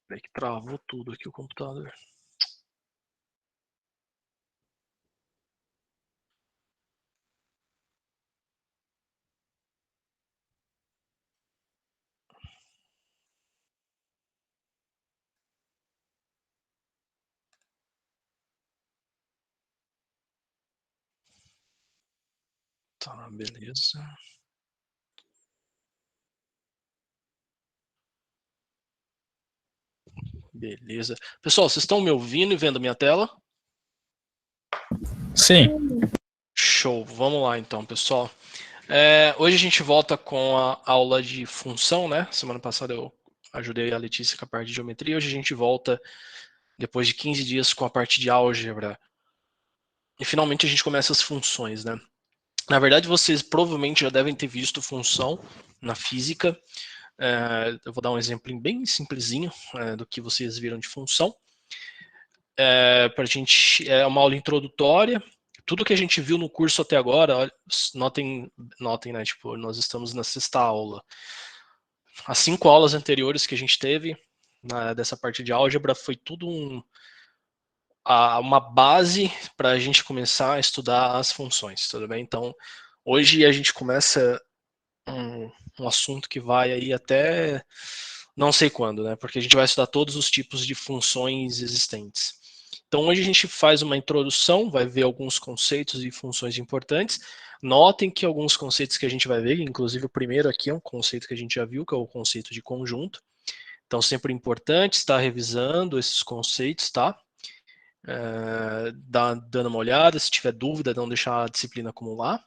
Peraí que travou tudo aqui o computador. Tá, beleza. Beleza. Pessoal, vocês estão me ouvindo e vendo a minha tela? Sim. Show. Vamos lá então, pessoal. Hoje a gente volta com a aula de função, né? Semana passada eu ajudei a Letícia com a parte de geometria. Hoje a gente volta, depois de 15 dias, com a parte de álgebra. E finalmente a gente começa as funções, né? Na verdade, vocês provavelmente já devem ter visto função na física. Eu vou dar um exemplo bem simplesinho do que vocês viram de função. Pra gente, é uma aula introdutória. Tudo que a gente viu no curso até agora, notem, né? Tipo, nós estamos na 6ª aula. As 5 aulas anteriores que a gente teve dessa parte de álgebra foi tudo uma base para a gente começar a estudar as funções, tudo bem? Então, hoje a gente começa um assunto que vai aí até não sei quando, né? Porque a gente vai estudar todos os tipos de funções existentes. Então, hoje a gente faz uma introdução, vai ver alguns conceitos e funções importantes. Notem que alguns conceitos que a gente vai ver, inclusive o primeiro aqui é um conceito que a gente já viu, que é o conceito de conjunto. Então, sempre importante estar revisando esses conceitos, tá? Dando uma olhada, se tiver dúvida, não deixar a disciplina acumular.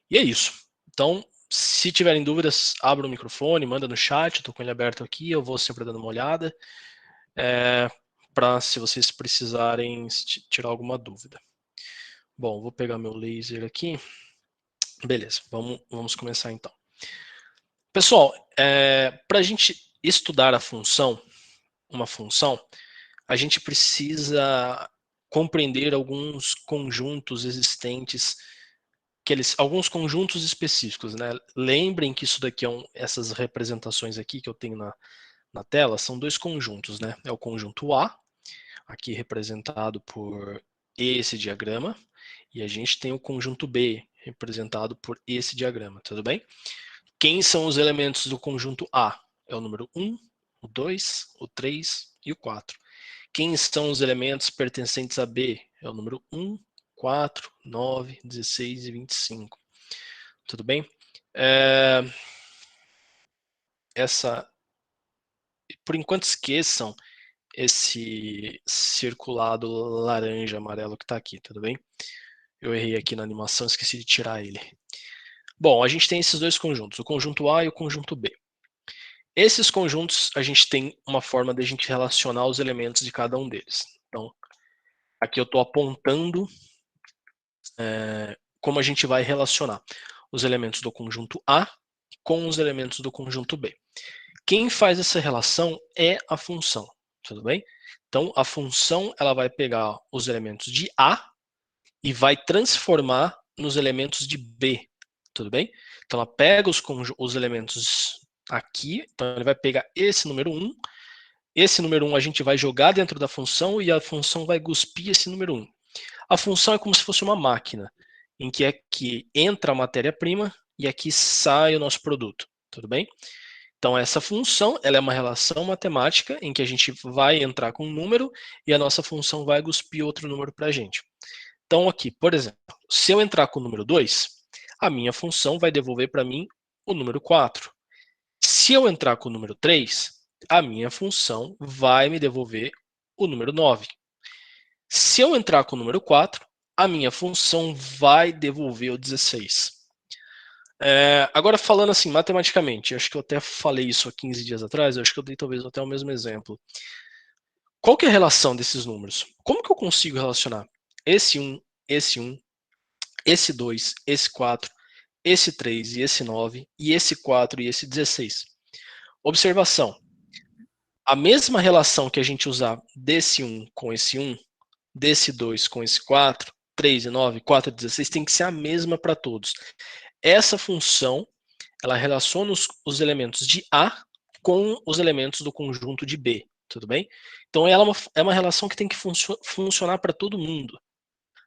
E é isso. Então, se tiverem dúvidas, abra o microfone, manda no chat, estou com ele aberto aqui, eu vou sempre dando uma olhada, para se vocês precisarem tirar alguma dúvida. Bom, vou pegar meu laser aqui. Beleza, vamos começar então. Pessoal, para a gente estudar uma função, a gente precisa compreender alguns conjuntos existentes, alguns conjuntos específicos, né? Lembrem que isso daqui essas representações aqui que eu tenho na tela são 2 conjuntos, né? É o conjunto A, aqui representado por esse diagrama, e a gente tem o conjunto B, representado por esse diagrama, tudo bem? Quem são os elementos do conjunto A? É o número 1, o 2, o 3 e o 4. Quem são os elementos pertencentes a B? É o número 1, 4, 9, 16 e 25. Tudo bem? Por enquanto, esqueçam esse circulado laranja, amarelo que está aqui, tudo bem? Eu errei aqui na animação, esqueci de tirar ele. Bom, a gente tem esses 2 conjuntos, o conjunto A e o conjunto B. Esses conjuntos, a gente tem uma forma de a gente relacionar os elementos de cada um deles. Então, aqui eu estou apontando como a gente vai relacionar os elementos do conjunto A com os elementos do conjunto B. Quem faz essa relação é a função, tudo bem? Então, a função ela vai pegar os elementos de A e vai transformar nos elementos de B, tudo bem? Então, ela pega os elementos aqui, então ele vai pegar esse número 1, esse número 1 a gente vai jogar dentro da função e a função vai cuspir esse número 1. A função é como se fosse uma máquina, em que aqui entra a matéria-prima e aqui sai o nosso produto, tudo bem? Então, essa função ela é uma relação matemática em que a gente vai entrar com um número e a nossa função vai cuspir outro número para a gente. Então, aqui, por exemplo, se eu entrar com o número 2, a minha função vai devolver para mim o número 4. Se eu entrar com o número 3, a minha função vai me devolver o número 9. Se eu entrar com o número 4, a minha função vai devolver o 16. Agora, falando assim, matematicamente, acho que eu até falei isso há 15 dias atrás, acho que eu dei talvez até o mesmo exemplo. Qual que é a relação desses números? Como que eu consigo relacionar esse 1, esse 1, esse 2, esse 4, esse 3 e esse 9, e esse 4 e esse 16? Observação. A mesma relação que a gente usar desse 1 com esse 1, desse 2 com esse 4, 3 e 9, 4 e 16, tem que ser a mesma para todos. Essa função, ela relaciona os elementos de A com os elementos do conjunto de B. tudo bem? Então ela é uma relação que tem que funcionar para todo mundo.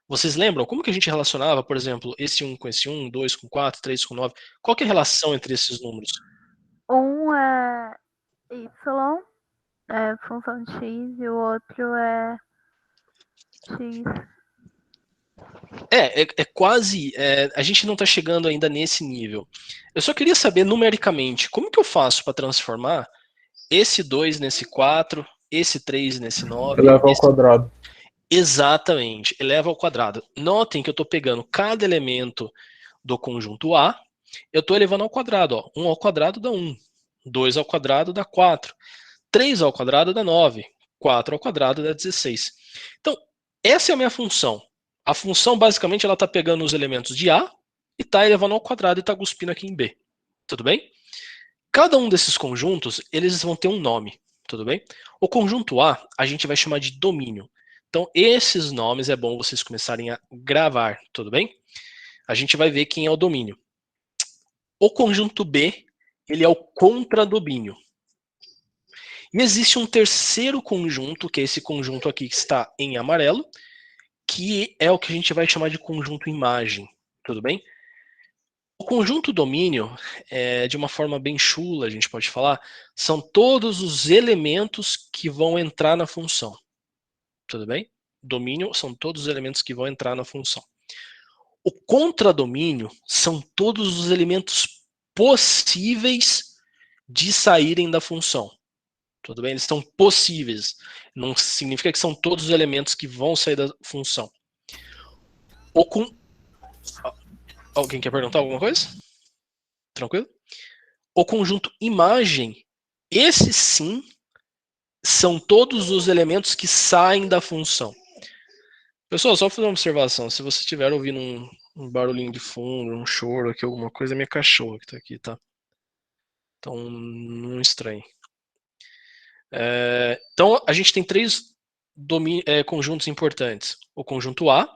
Vocês lembram como que a gente relacionava, por exemplo, esse 1 com esse 1, 2 com 4, 3 com 9? Qual que é a relação entre esses números? Um é y, função de x, e o outro é x. É quase. A gente não está chegando ainda nesse nível. Eu só queria saber numericamente como que eu faço para transformar esse 2 nesse 4, esse 3 nesse 9. Eleva ao quadrado. Exatamente, eleva ao quadrado. Notem que eu estou pegando cada elemento do conjunto A, eu estou elevando ao quadrado. Ó. 1 ao quadrado dá 1, 2 ao quadrado dá 4, 3 ao quadrado dá 9, 4 ao quadrado dá 16. Então, essa é a minha função. A função, basicamente, ela está pegando os elementos de A e está elevando ao quadrado e está cuspindo aqui em B. Tudo bem? Cada um desses conjuntos, eles vão ter um nome. Tudo bem? O conjunto A, a gente vai chamar de domínio. Então, esses nomes é bom vocês começarem a gravar. Tudo bem? A gente vai ver quem é o domínio. O conjunto B, ele é o contradomínio. E existe um terceiro conjunto, que é esse conjunto aqui que está em amarelo, que é o que a gente vai chamar de conjunto imagem, tudo bem? O conjunto domínio, de uma forma bem chula, a gente pode falar, são todos os elementos que vão entrar na função, tudo bem? Domínio são todos os elementos que vão entrar na função. O contradomínio são todos os elementos possíveis de saírem da função. Tudo bem? Eles são possíveis. Não significa que são todos os elementos que vão sair da função. Alguém quer perguntar alguma coisa? Tranquilo? O conjunto imagem, esses sim, são todos os elementos que saem da função. Pessoal, só fazer uma observação. Se você estiver ouvindo um barulhinho de fundo, um choro aqui, alguma coisa, é minha cachorra que tá aqui, tá? Então, não estranhe. Então, a gente tem três conjuntos importantes. O conjunto A,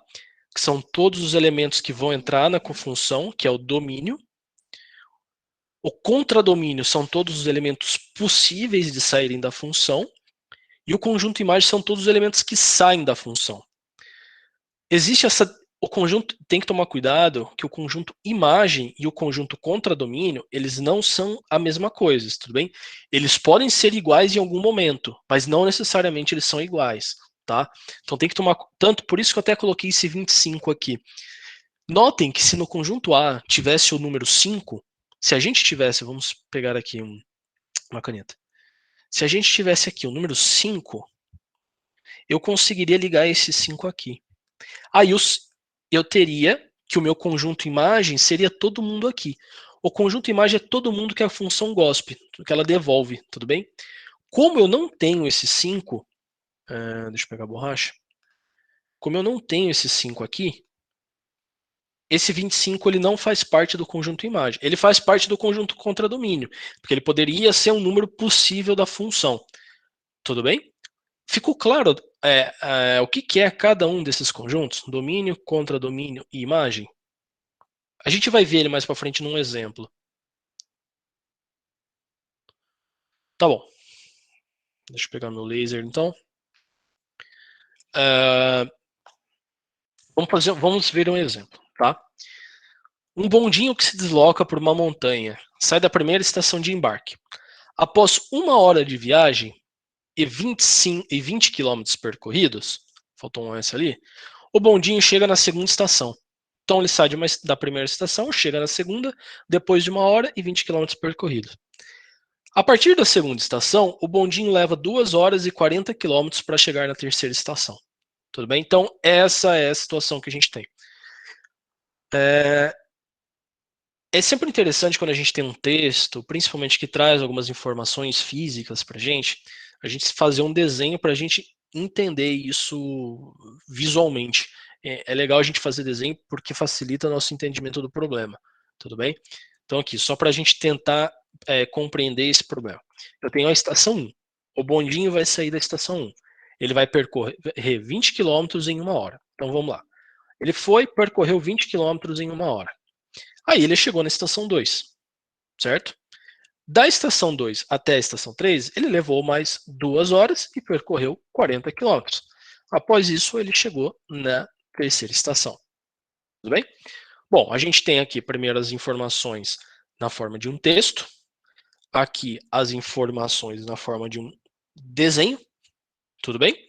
que são todos os elementos que vão entrar na função, que é o domínio. O contradomínio são todos os elementos possíveis de saírem da função. E o conjunto imagem são todos os elementos que saem da função. Existe o conjunto, tem que tomar cuidado que o conjunto imagem e o conjunto contradomínio, eles não são a mesma coisa, tudo bem? Eles podem ser iguais em algum momento, mas não necessariamente eles são iguais, tá? Então tem que tomar, tanto por isso que eu até coloquei esse 25 aqui. Notem que se no conjunto A tivesse o número 5, se a gente tivesse, vamos pegar aqui uma caneta. Se a gente tivesse aqui o número 5, eu conseguiria ligar esse 5 aqui. Aí eu teria que o meu conjunto imagem seria todo mundo aqui. O conjunto imagem é todo mundo que a função GOSP, que ela devolve, tudo bem? Como eu não tenho esse 5, deixa eu pegar a borracha. Como eu não tenho esse 5 aqui, esse 25 ele não faz parte do conjunto imagem. Ele faz parte do conjunto contradomínio, porque ele poderia ser um número possível da função. Tudo bem? Ficou claro o que é cada um desses conjuntos? Domínio, contradomínio e imagem? A gente vai ver ele mais para frente num exemplo. Tá bom. Deixa eu pegar meu laser, então. Vamos ver um exemplo, tá? Um bondinho que se desloca por uma montanha sai da primeira estação de embarque. Após 1 hora de viagem e 20 quilômetros percorridos, faltou um S ali, o bondinho chega na segunda estação. Então ele sai da primeira estação, chega na segunda, depois de 1 hora e 20 quilômetros percorridos. A partir da segunda estação, o bondinho leva 2 horas e 40 quilômetros para chegar na terceira estação. Tudo bem? Então, essa é a situação que a gente tem. É sempre interessante quando a gente tem um texto, principalmente que traz algumas informações físicas para a gente fazer um desenho para a gente entender isso visualmente. É legal a gente fazer desenho porque facilita nosso entendimento do problema. Tudo bem? Então, aqui, só para a gente tentar compreender esse problema. Eu tenho a estação 1. O bondinho vai sair da estação 1. Ele vai percorrer 20 km em 1 hora. Então, vamos lá. Ele percorreu 20 km em 1 hora. Aí ele chegou na estação 2, certo? Da estação 2 até a estação 3, ele levou mais 2 horas e percorreu 40 quilômetros. Após isso, ele chegou na terceira estação. Tudo bem? Bom, a gente tem aqui primeiro as informações na forma de um texto, aqui as informações na forma de um desenho, tudo bem?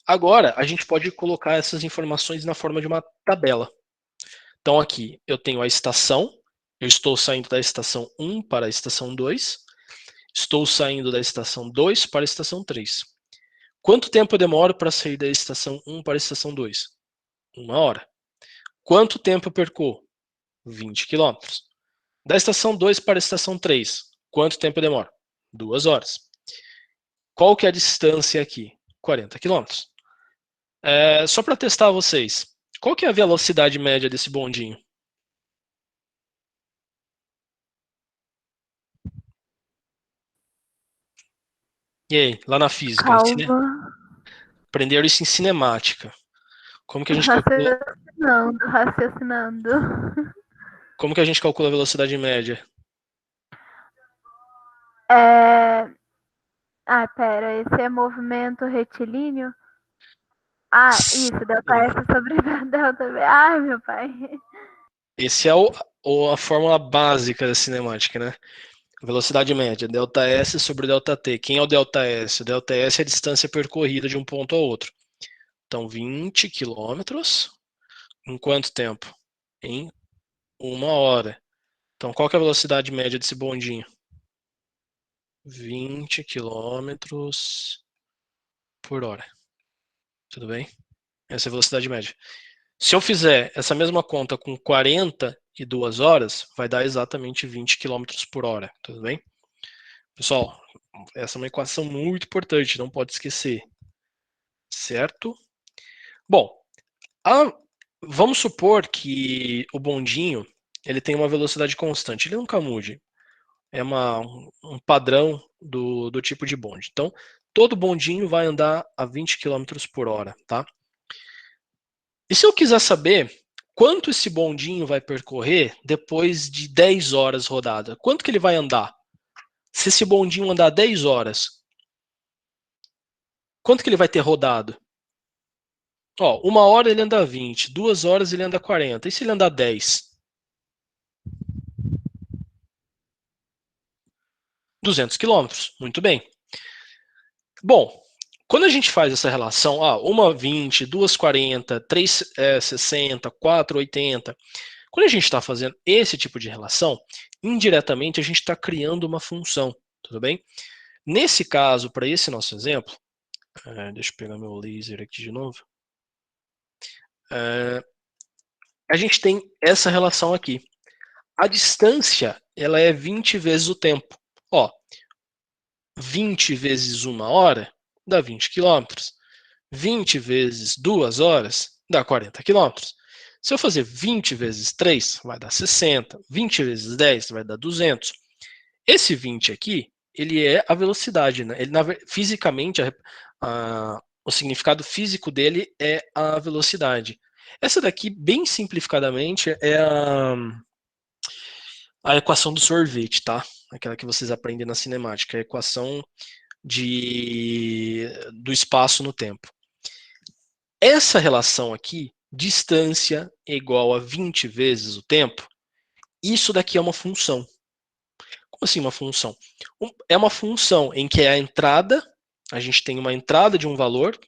Agora, a gente pode colocar essas informações na forma de uma tabela. Então, aqui eu tenho a estação, eu estou saindo da estação 1 para a estação 2, estou saindo da estação 2 para a estação 3. Quanto tempo eu demoro para sair da estação 1 para a estação 2? 1 hora. Quanto tempo eu percorro? 20 quilômetros. Da estação 2 para a estação 3, quanto tempo eu demoro? 2 horas. Qual que é a distância aqui? 40 quilômetros. Só para testar vocês, qual que é a velocidade média desse bondinho? E aí, lá na física, Calma. aprenderam isso em cinemática. Como que a gente calcula, Raciocinando. como que a gente calcula a velocidade média? Pera, esse é movimento retilíneo? Ah, isso, delta Sim. S sobre delta V. Ai, meu pai. Esse é a fórmula básica da cinemática, né? Velocidade média, delta S sobre delta T. Quem é o delta S? O delta S é a distância percorrida de um ponto ao outro. Então, 20 quilômetros em quanto tempo? Em 1 hora. Então, qual que é a velocidade média desse bondinho? 20 quilômetros por hora. Tudo bem? Essa é a velocidade média. Se eu fizer essa mesma conta com 42 horas, vai dar exatamente 20 quilômetros por hora. Tudo bem? Pessoal, essa é uma equação muito importante, não pode esquecer. Certo? Bom, vamos supor que o bondinho ele tem uma velocidade constante, ele nunca mude. É um padrão do tipo de bonde. Então, todo bondinho vai andar a 20 quilômetros por hora, tá? E se eu quiser saber quanto esse bondinho vai percorrer depois de 10 horas rodada, quanto que ele vai andar? Se esse bondinho andar 10 horas, quanto que ele vai ter rodado? Ó, 1 hora ele anda 20, 2 horas ele anda 40. E se ele andar 10? 200 quilômetros. Muito bem. Bom, quando a gente faz essa relação, uma 20, 2 40, 3 60, 4 80, quando a gente está fazendo esse tipo de relação, indiretamente a gente está criando uma função, tudo bem? Nesse caso, para esse nosso exemplo, deixa eu pegar meu laser aqui de novo, a gente tem essa relação aqui. A distância, ela é 20 vezes o tempo. Ó, 20 vezes 1 hora dá 20 quilômetros. 20 vezes 2 horas dá 40 quilômetros. Se eu fazer 20 vezes 3, vai dar 60. 20 vezes 10 vai dar 200. Esse 20 aqui, ele é a velocidade, né? Ele, fisicamente, o significado físico dele é a velocidade. Essa daqui, bem simplificadamente, é a equação do sorvete, tá? Aquela que vocês aprendem na cinemática, a equação do espaço no tempo. Essa relação aqui, distância é igual a 20 vezes o tempo, isso daqui é uma função. Como assim uma função? É uma função em que a entrada, a gente tem uma entrada de um valor,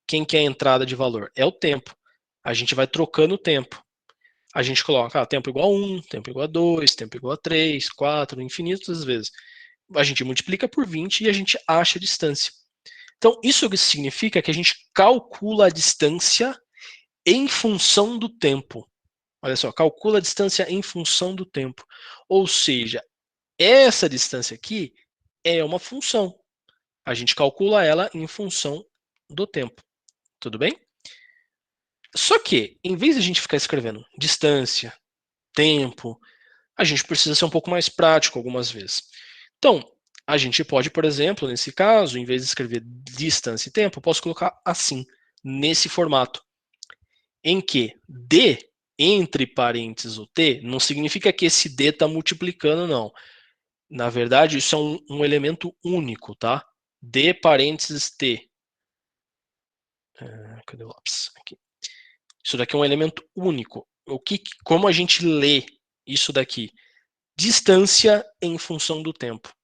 quem que é a entrada de valor? É o tempo. A gente vai trocando o tempo. A gente coloca tempo igual a 1, tempo igual a 2, tempo igual a 3, 4, infinitas vezes. A gente multiplica por 20 e a gente acha a distância. Então, isso significa que a gente calcula a distância em função do tempo. Olha só, calcula a distância em função do tempo. Ou seja, essa distância aqui é uma função. A gente calcula ela em função do tempo. Tudo bem? Só que, em vez de a gente ficar escrevendo distância, tempo, a gente precisa ser um pouco mais prático algumas vezes. Então, a gente pode, por exemplo, nesse caso, em vez de escrever distância e tempo, eu posso colocar assim, nesse formato, em que D, entre parênteses o T, não significa que esse D está multiplicando, não. Na verdade, isso é um elemento único, tá? D parênteses T. Cadê o lápis? Aqui. Isso daqui é um elemento único. Como a gente lê isso daqui? Distância em função do tempo.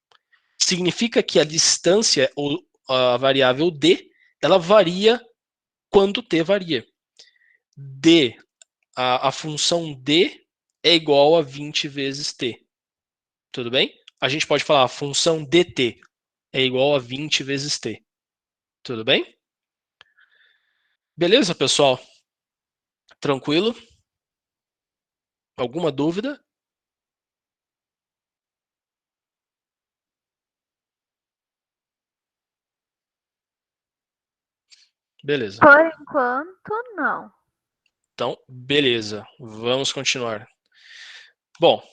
Significa que a distância, ou a variável D, ela varia quando T varia. D, a função D é igual a 20 vezes T. Tudo bem? A gente pode falar a função dt é igual a 20 vezes t. Tudo bem? Beleza, pessoal? Tranquilo? Alguma dúvida? Beleza. Por enquanto, não. Então, beleza. Vamos continuar. Bom,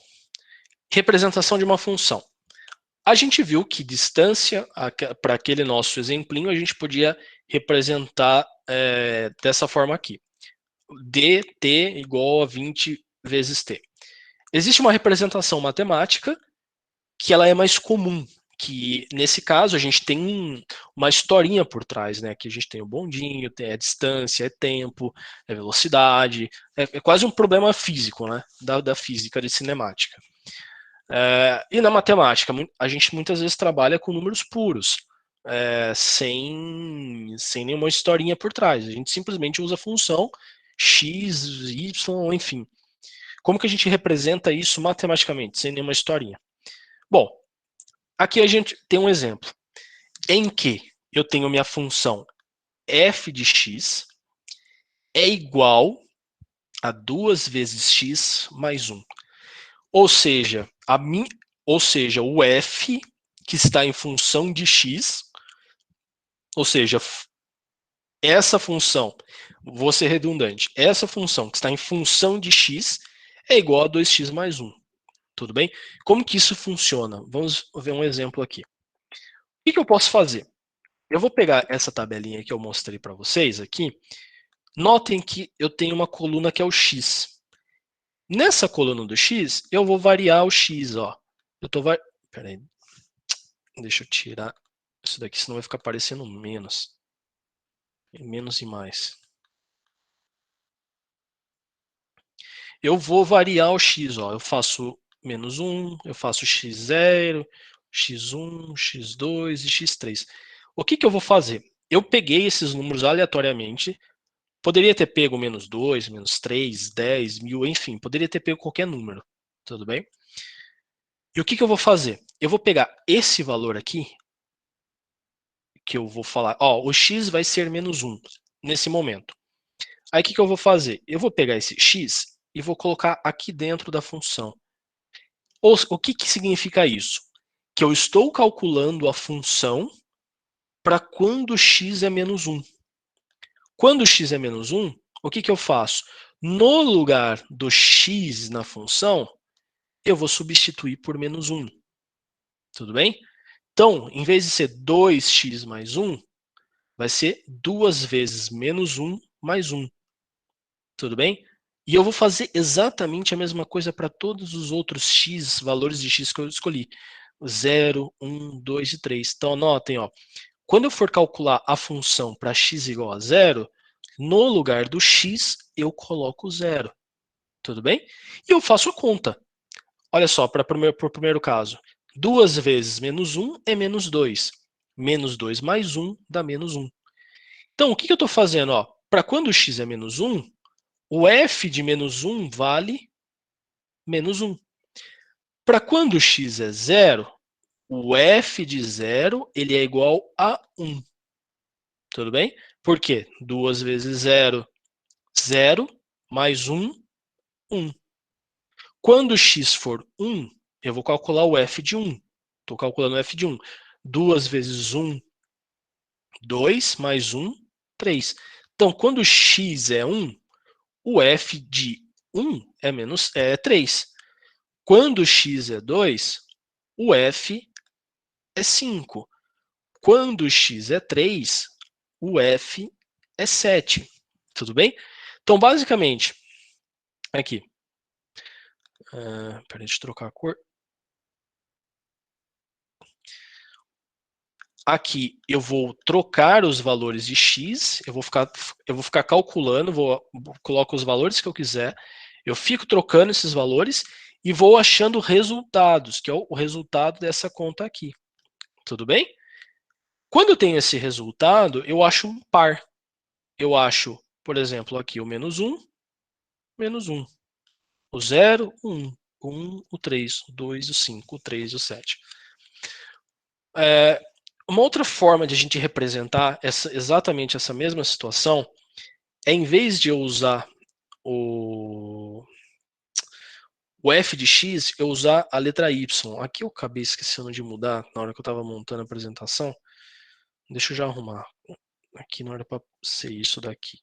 representação de uma função. A gente viu que distância, para aquele nosso exemplinho, a gente podia representar dessa forma aqui. dt igual a 20 vezes t. Existe uma representação matemática que ela é mais comum, que nesse caso a gente tem uma historinha por trás, né? Que a gente tem o bondinho, tem a distância, é tempo, é velocidade, é quase um problema físico, né? Da física de cinemática. E na matemática, a gente muitas vezes trabalha com números puros, sem nenhuma historinha por trás. A gente simplesmente usa a função x, y, enfim. Como que a gente representa isso matematicamente, sem nenhuma historinha? Bom, aqui a gente tem um exemplo em que eu tenho minha função f de x é igual a 2 vezes x mais 1. Ou seja, o f que está em função de x, ou seja, essa função, vou ser redundante, essa função que está em função de x é igual a 2x mais 1. Tudo bem? Como que isso funciona? Vamos ver um exemplo aqui. O que eu posso fazer? Eu vou pegar essa tabelinha que eu mostrei para vocês aqui. Notem que eu tenho uma coluna que é o x. Nessa coluna do x, eu vou variar o x. Ó. Peraí. Deixa eu tirar isso daqui, senão vai ficar parecendo menos. Menos e mais. Eu vou variar o x. Ó. Eu faço menos 1, eu faço x0, x1, x2 e x3. O que eu vou fazer? Eu peguei esses números aleatoriamente. Poderia ter pego menos 2, menos 3, 10, 1000, enfim, poderia ter pego qualquer número, tudo bem? E o que eu vou fazer? Eu vou pegar esse valor aqui, que eu vou falar, ó, o x vai ser menos 1 nesse momento. Aí o que eu vou fazer? Eu vou pegar esse x e vou colocar aqui dentro da função. O que significa isso? Que eu estou calculando a função para quando x é menos 1. Quando x é menos 1, o que eu faço? No lugar do x na função, eu vou substituir por menos 1. Tudo bem? Então, em vez de ser 2x mais 1, vai ser 2 vezes menos 1 mais 1. Tudo bem? E eu vou fazer exatamente a mesma coisa para todos os outros x, valores de x que eu escolhi. 0, 1, 2 e 3. Então, anotem, ó. Quando eu for calcular a função para x igual a 0, no lugar do x, eu coloco 0. Tudo bem? E eu faço a conta. Olha só, para o primeiro caso. 2 vezes menos 1 é menos 2. Menos 2 mais 1 dá menos 1. Então, o que eu estou fazendo? Para quando o x é menos 1, o f de menos 1 vale menos 1. Para quando o x é 0, o f de 0 ele é igual a 1. Tudo bem? Por quê? 2 vezes 0, 0, mais 1, 1. Quando x for 1, eu vou calcular o f de 1. Estou calculando o f de 1. 2 vezes 1, 2, mais 1, 3. Então, quando x é 1, o f de 1 é 3. Quando x é 2, o f é 5. Quando x é 3, o f é 7. Tudo bem? Então, basicamente, aqui. Peraí, deixa eu trocar a cor. aqui eu vou trocar os valores de x, eu vou ficar calculando, coloco os valores que eu quiser, eu fico trocando esses valores e vou achando resultados, que é o resultado dessa conta aqui. Tudo bem? Quando eu tenho esse resultado, eu acho um par. Eu acho, por exemplo, aqui o menos 1, o 0, o 1, o 1, o 3, o 2, o 5, o 3 e o 7. Uma outra forma de a gente representar exatamente essa mesma situação é, em vez de eu usar o f de x, eu usar a letra y. Aqui eu acabei esquecendo de mudar na hora que eu estava montando a apresentação. Deixa eu já arrumar. Aqui não era para ser isso daqui.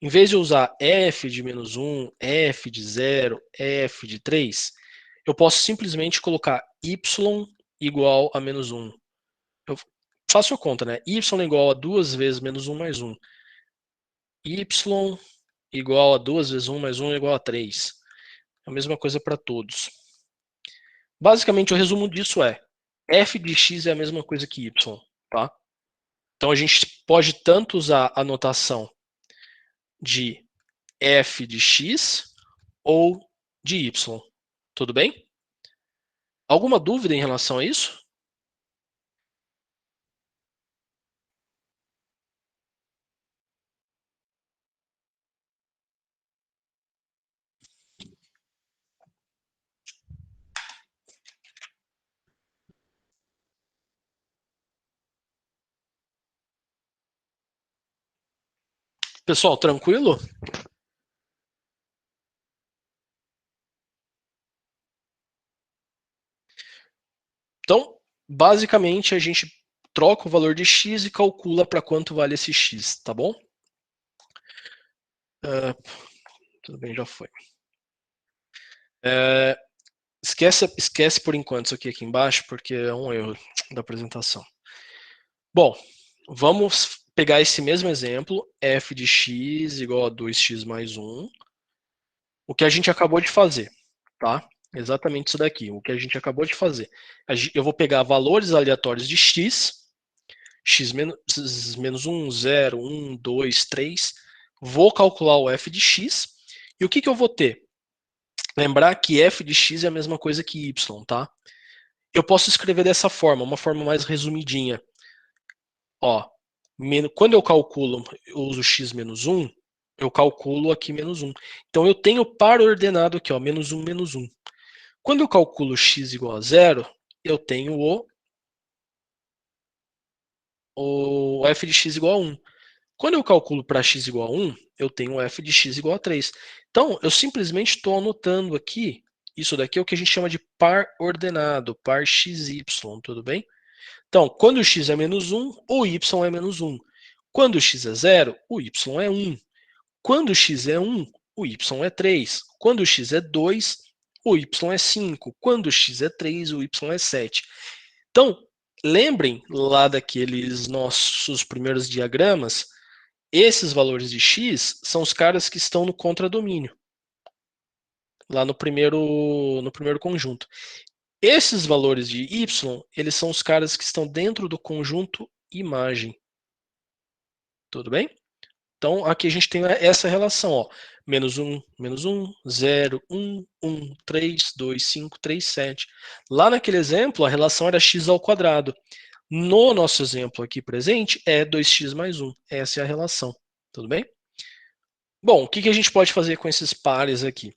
Em vez de usar f de menos 1, f de 0, f de 3, eu posso simplesmente colocar y igual a menos 1. Eu faço a conta, né? Y igual a 2 vezes menos 1 mais 1. Y igual a 2 vezes 1 mais 1 igual a 3. É a mesma coisa para todos. Basicamente, o resumo disso é f de x é a mesma coisa que y. Tá? Então, a gente pode tanto usar a notação de f de x ou de y. Tudo bem? Alguma dúvida em relação a isso? Pessoal, tranquilo? Então, basicamente, a gente troca o valor de x e calcula para quanto vale esse x, tá bom? Tudo bem, já foi. Esquece por enquanto isso aqui embaixo, porque é um erro da apresentação. Bom, vamos pegar esse mesmo exemplo, f de x igual a 2x mais 1, o que a gente acabou de fazer, tá? Exatamente isso daqui, o que a gente acabou de fazer. Eu vou pegar valores aleatórios de x menos 1, 0, 1, 2, 3, vou calcular o f de x, e o que eu vou ter? Lembrar que f de x é a mesma coisa que y, tá? Eu posso escrever dessa forma, uma forma mais resumidinha. Ó, quando eu calculo, eu uso x menos 1, eu calculo aqui menos 1. Então eu tenho par ordenado aqui, ó, menos 1, menos 1. Quando eu calculo x igual a 0, eu tenho o f de x igual a 1. Quando eu calculo para x igual a 1, eu tenho f de x igual a 3. Então, eu simplesmente estou anotando aqui, isso daqui é o que a gente chama de par ordenado, par xy, tudo bem? Então, quando o x é menos 1, o y é menos 1. Quando o x é 0, o y é 1. Quando o x é 1, o y é 3. Quando o x é 2, o y é 5. Quando o x é 3, o y é 7. Então, lembrem lá daqueles nossos primeiros diagramas, esses valores de x são os caras que estão no contradomínio, lá no primeiro conjunto. Esses valores de y, eles são os caras que estão dentro do conjunto imagem. Tudo bem? Então, aqui a gente tem essa relação, ó. Menos 1, 0, 1, 1, 3, 2, 5, 3, 7. Lá naquele exemplo, a relação era x ao quadrado. No nosso exemplo aqui presente, é 2x mais 1. Essa é a relação. Tudo bem? Bom, o que a gente pode fazer com esses pares aqui?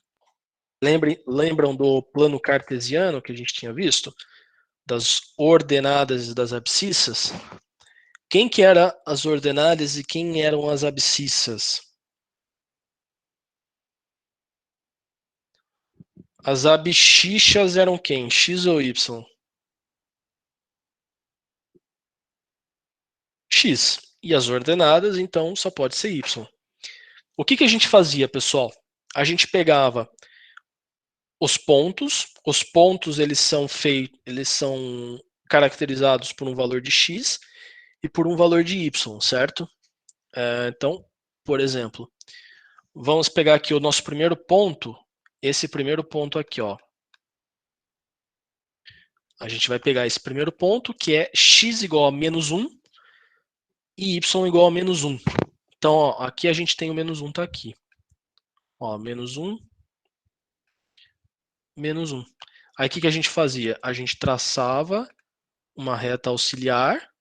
Lembram do plano cartesiano que a gente tinha visto? Das ordenadas e das abscissas? Quem que eram as ordenadas e quem eram as abscissas? As abscissas eram quem? X ou Y? X. E as ordenadas, então, só pode ser Y. O que a gente fazia, pessoal? A gente pegava os pontos eles são caracterizados por um valor de X e por um valor de Y, certo? Então, por exemplo, vamos pegar aqui o nosso primeiro ponto, esse primeiro ponto aqui, ó. A gente vai pegar esse primeiro ponto, que é x igual a menos 1 e y igual a menos 1. Então, ó, aqui a gente tem o menos 1, tá aqui. Ó, menos 1, menos 1. Aí o que a gente fazia? A gente traçava uma reta auxiliar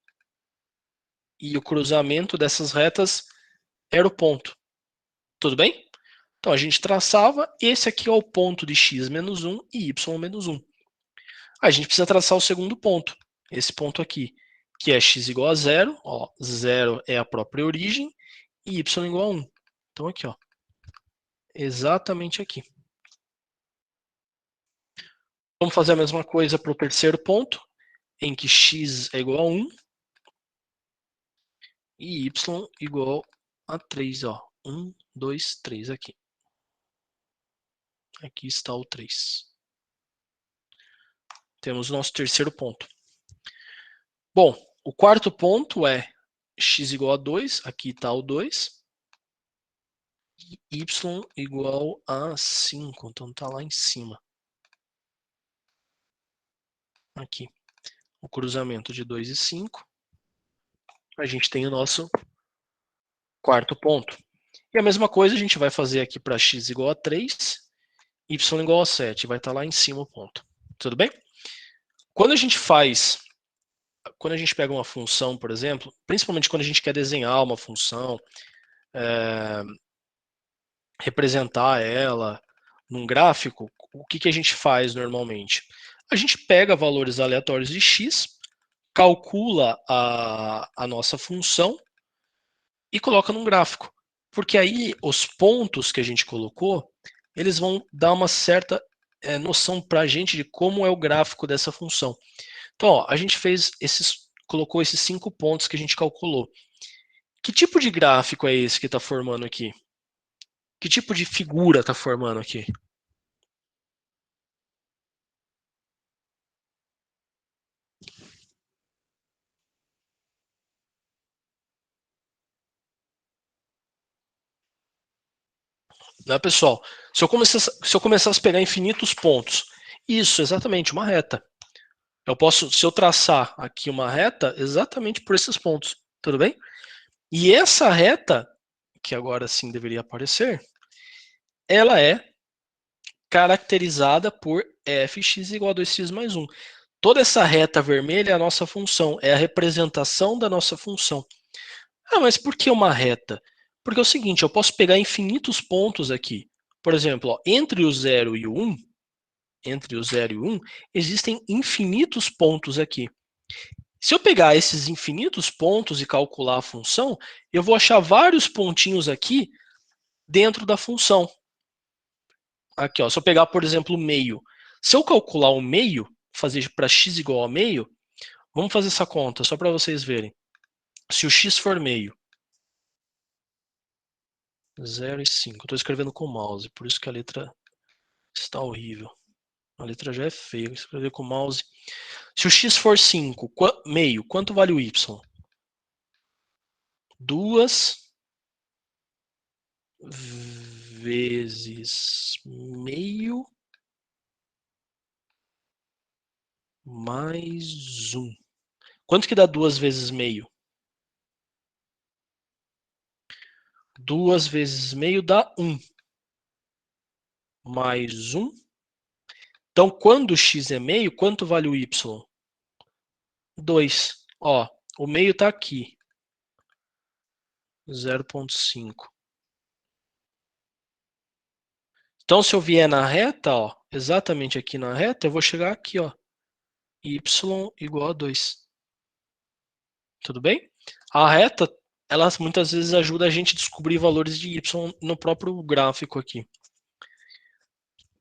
e o cruzamento dessas retas era o ponto. Tudo bem? Então a gente traçava, esse aqui é o ponto de x menos 1 e y menos 1. A gente precisa traçar o segundo ponto, esse ponto aqui, que é x igual a 0, ó, 0 é a própria origem, e y igual a 1. Então aqui, ó, exatamente aqui. Vamos fazer a mesma coisa para o terceiro ponto, em que x é igual a 1 e y igual a 3, ó. 1, 2, 3 aqui. Aqui está o 3. Temos o nosso terceiro ponto. Bom, o quarto ponto é x igual a 2, aqui está o 2, e y igual a 5, então está lá em cima. Aqui, o cruzamento de 2 e 5, a gente tem o nosso quarto ponto. E a mesma coisa a gente vai fazer aqui para x igual a 3, y igual a 7, vai estar lá em cima o ponto. Tudo bem? Quando a gente pega uma função, por exemplo, principalmente quando a gente quer desenhar uma função, representar ela num gráfico, o que a gente faz normalmente? A gente pega valores aleatórios de x, calcula a nossa função e coloca num gráfico. Porque aí os pontos que a gente colocou, eles vão dar uma certa noção para a gente de como é o gráfico dessa função. Então, ó, a gente colocou esses 5 pontos que a gente calculou. Que tipo de gráfico é esse que está formando aqui? Que tipo de figura está formando aqui? Né, pessoal? Se eu começasse a pegar infinitos pontos, isso, exatamente, uma reta. Se eu traçar aqui uma reta, exatamente por esses pontos, tudo bem? E essa reta, que agora sim deveria aparecer, ela é caracterizada por fx igual a 2x mais 1. Toda essa reta vermelha é a nossa função, é a representação da nossa função. Ah, mas por que uma reta? Porque é o seguinte, eu posso pegar infinitos pontos aqui. Por exemplo, ó, entre o 0 e o 1, existem infinitos pontos aqui. Se eu pegar esses infinitos pontos e calcular a função, eu vou achar vários pontinhos aqui dentro da função. Aqui, ó, se eu pegar, por exemplo, o meio. Se eu calcular o meio, fazer para x igual a meio, vamos fazer essa conta, só para vocês verem. Se o x for meio, 0 e 5. Estou escrevendo com o mouse, por isso que a letra está horrível. A letra já é feia, vou escrever com o mouse. Se o x for 5, meio, quanto vale o y? 2 vezes meio mais 1. Quanto que dá 2 vezes meio? 2 vezes meio dá 1. Mais 1. Então, quando x é meio, quanto vale o y? 2. Ó, o meio está aqui. 0,5. Então, se eu vier na reta, ó, exatamente aqui na reta, eu vou chegar aqui, ó, y igual a 2. Tudo bem? A reta, ela muitas vezes ajuda a gente a descobrir valores de y no próprio gráfico aqui.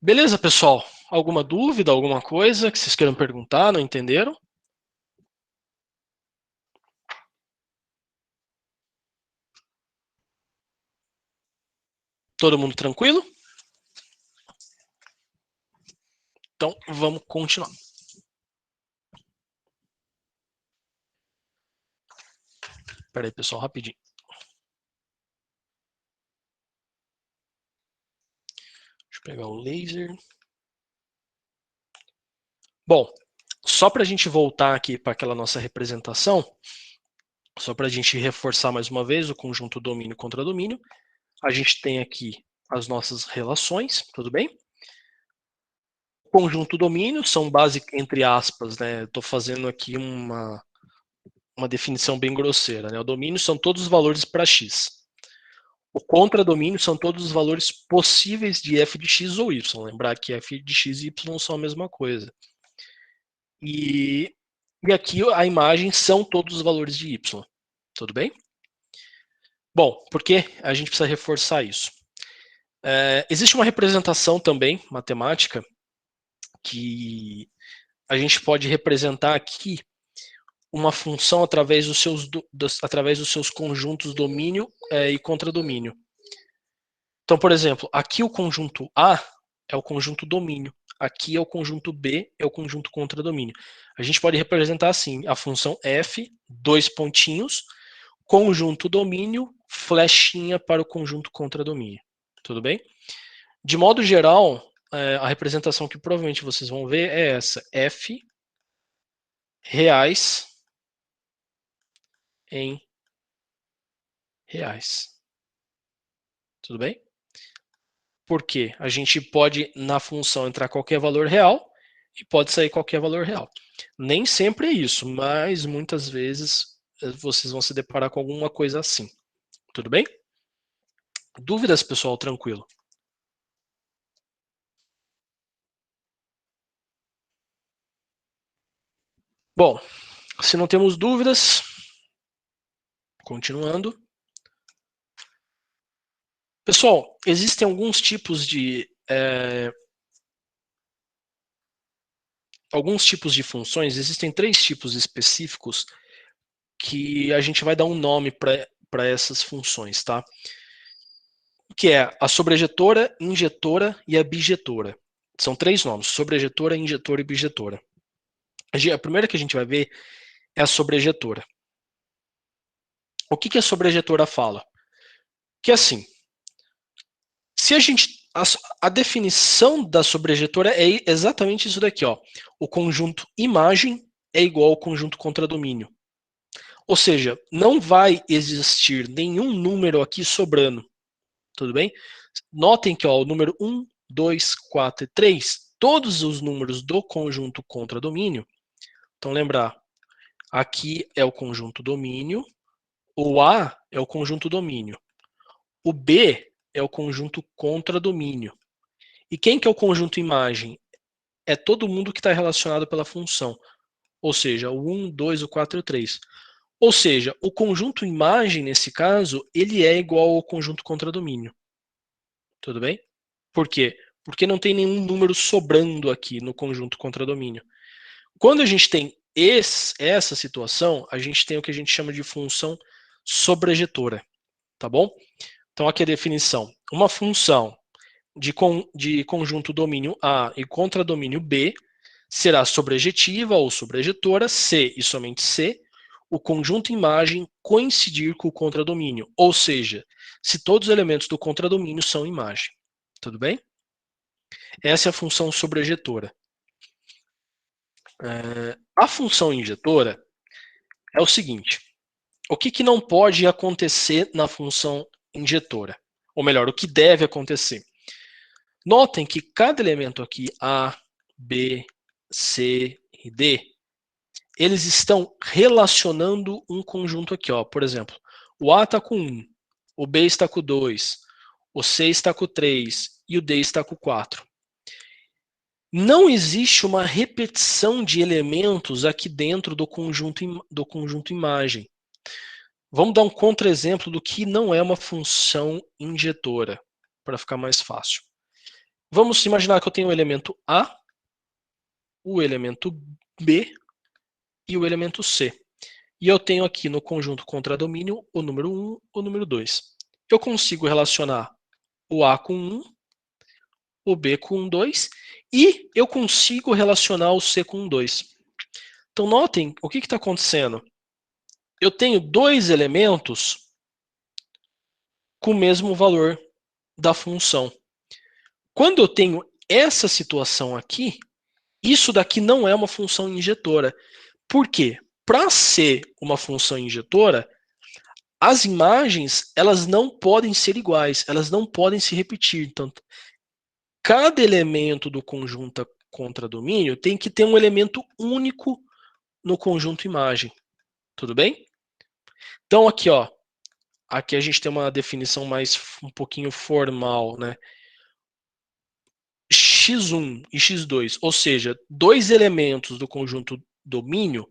Beleza, pessoal? Alguma dúvida, alguma coisa que vocês queiram perguntar, não entenderam? Todo mundo tranquilo? Então, vamos continuar. Espera aí, pessoal, rapidinho. Deixa eu pegar o laser. Bom, só para a gente voltar aqui para aquela nossa representação, só para a gente reforçar mais uma vez o conjunto domínio contra domínio, a gente tem aqui as nossas relações, tudo bem? O conjunto domínio são básicas, entre aspas, né? Estou fazendo aqui uma definição bem grosseira, né? O domínio são todos os valores para x. O contradomínio são todos os valores possíveis de f de x ou y. Lembrar que f de x e y são a mesma coisa. E aqui a imagem são todos os valores de y. Tudo bem? Bom, por que a gente precisa reforçar isso? Existe uma representação também, matemática, que a gente pode representar aqui uma função através dos seus conjuntos domínio e contradomínio. Então, por exemplo, aqui o conjunto A é o conjunto domínio, aqui é o conjunto B, é o conjunto contradomínio. A gente pode representar assim, a função f, dois pontinhos, conjunto domínio, flechinha para o conjunto contradomínio. Tudo bem? De modo geral, a representação que provavelmente vocês vão ver é essa, f reais em reais. Tudo bem? Porque a gente pode, na função, entrar qualquer valor real e pode sair qualquer valor real. Nem sempre é isso, mas muitas vezes vocês vão se deparar com alguma coisa assim. Tudo bem? Dúvidas, pessoal? Tranquilo. Bom, se não temos dúvidas, continuando. Pessoal, existem alguns tipos de funções, existem 3 tipos específicos que a gente vai dar um nome para essas funções, tá? Que é a sobrejetora, injetora e a bijetora. São 3 nomes, sobrejetora, injetora e bijetora. A primeira que a gente vai ver é a sobrejetora. O que a sobrejetora fala? Que assim, se a definição da sobrejetora é exatamente isso daqui, ó. O conjunto imagem é igual ao conjunto contradomínio. Ou seja, não vai existir nenhum número aqui sobrando. Tudo bem? Notem que ó, o número 1, 2, 4 e 3, todos os números do conjunto contradomínio. Então, lembrar, aqui é o conjunto domínio, o A é o conjunto domínio, o B é o conjunto contradomínio. E quem que é o conjunto imagem? É todo mundo que está relacionado pela função. Ou seja, o 1, 2, o 4 e o 3. Ou seja, o conjunto imagem, nesse caso, ele é igual ao conjunto contradomínio. Tudo bem? Por quê? Porque não tem nenhum número sobrando aqui no conjunto contradomínio. Quando a gente tem essa situação, a gente tem o que a gente chama de função sobrejetora. Tá bom? Então, aqui a definição. Uma função de conjunto domínio A e contradomínio B será sobrejetiva ou sobrejetora se e somente se o conjunto imagem coincidir com o contradomínio, ou seja, se todos os elementos do contradomínio são imagem. Tudo bem? Essa é a função sobrejetora. A função injetora é o seguinte: o que não pode acontecer na função injetora? Ou melhor, o que deve acontecer? Notem que cada elemento aqui, A, B, C e D, eles estão relacionando um conjunto aqui. Ó. Por exemplo, o A está com 1, o B está com 2, o C está com 3 e o D está com 4. Não existe uma repetição de elementos aqui dentro do conjunto imagem. Vamos dar um contra-exemplo do que não é uma função injetora, para ficar mais fácil. Vamos imaginar que eu tenho o elemento A, o elemento B e o elemento C. E eu tenho aqui no conjunto contradomínio o número 1, o número 2. Eu consigo relacionar o A com 1, o B com 2 e eu consigo relacionar o C com 2. Então notem o que está acontecendo. Eu tenho 2 elementos com o mesmo valor da função. Quando eu tenho essa situação aqui, Isso daqui não é uma função injetora. Por quê? Para ser uma função injetora, as imagens elas não podem ser iguais, elas não podem se repetir. Então, cada elemento do conjunto contradomínio tem que ter um elemento único no conjunto imagem. Tudo bem? Então aqui, ó, aqui a gente tem uma definição mais um pouquinho formal, né? X1 e X2, ou seja, dois elementos do conjunto domínio,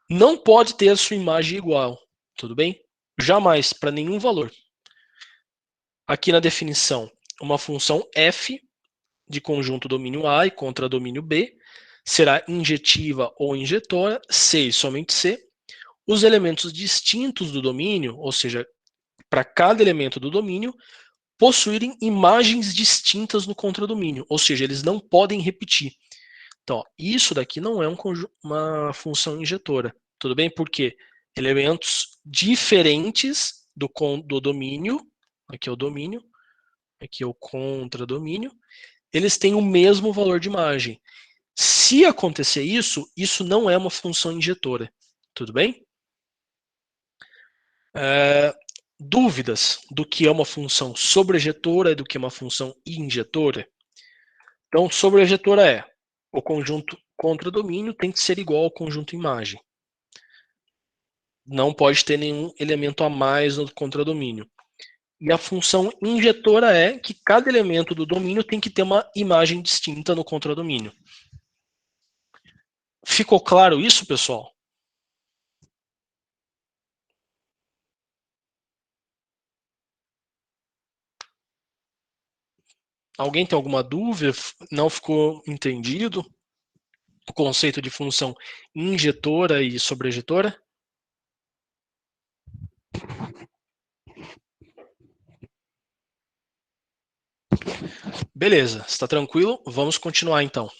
não pode ter a sua imagem igual, tudo bem? Jamais, para nenhum valor. Aqui na definição, uma função f de conjunto domínio A e contra domínio B será injetiva ou injetora, C e somente C. Os elementos distintos do domínio, ou seja, para cada elemento do domínio, possuírem imagens distintas no contradomínio, ou seja, eles não podem repetir. Então, ó, isso daqui não é uma função injetora, tudo bem? Porque elementos diferentes do domínio, aqui é o domínio, aqui é o contradomínio, eles têm o mesmo valor de imagem. Se acontecer isso, isso não é uma função injetora, tudo bem? Dúvidas do que é uma função sobrejetora e do que é uma função injetora? Então, sobrejetora é o conjunto contradomínio tem que ser igual ao conjunto imagem. Não pode ter nenhum elemento a mais no contradomínio. E a função injetora é que cada elemento do domínio tem que ter uma imagem distinta no contradomínio. Ficou claro isso, pessoal? Alguém tem alguma dúvida? Não ficou entendido o conceito de função injetora e sobrejetora? Beleza, está tranquilo? Vamos continuar então.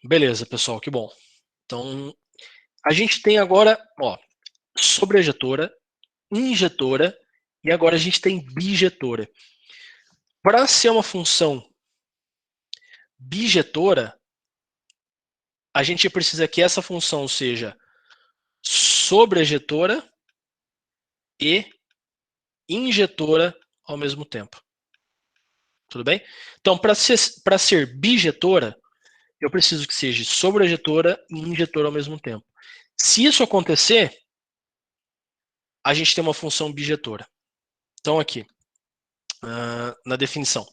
Beleza, pessoal, que bom. Então, a gente tem agora, ó, sobrejetora, injetora e agora a gente tem bijetora. Para ser uma função bijetora, a gente precisa que essa função seja sobrejetora e injetora ao mesmo tempo. Tudo bem? Então, para ser bijetora, eu preciso que seja sobrejetora e injetora ao mesmo tempo. Se isso acontecer, a gente tem uma função bijetora. Então, aqui, na definição,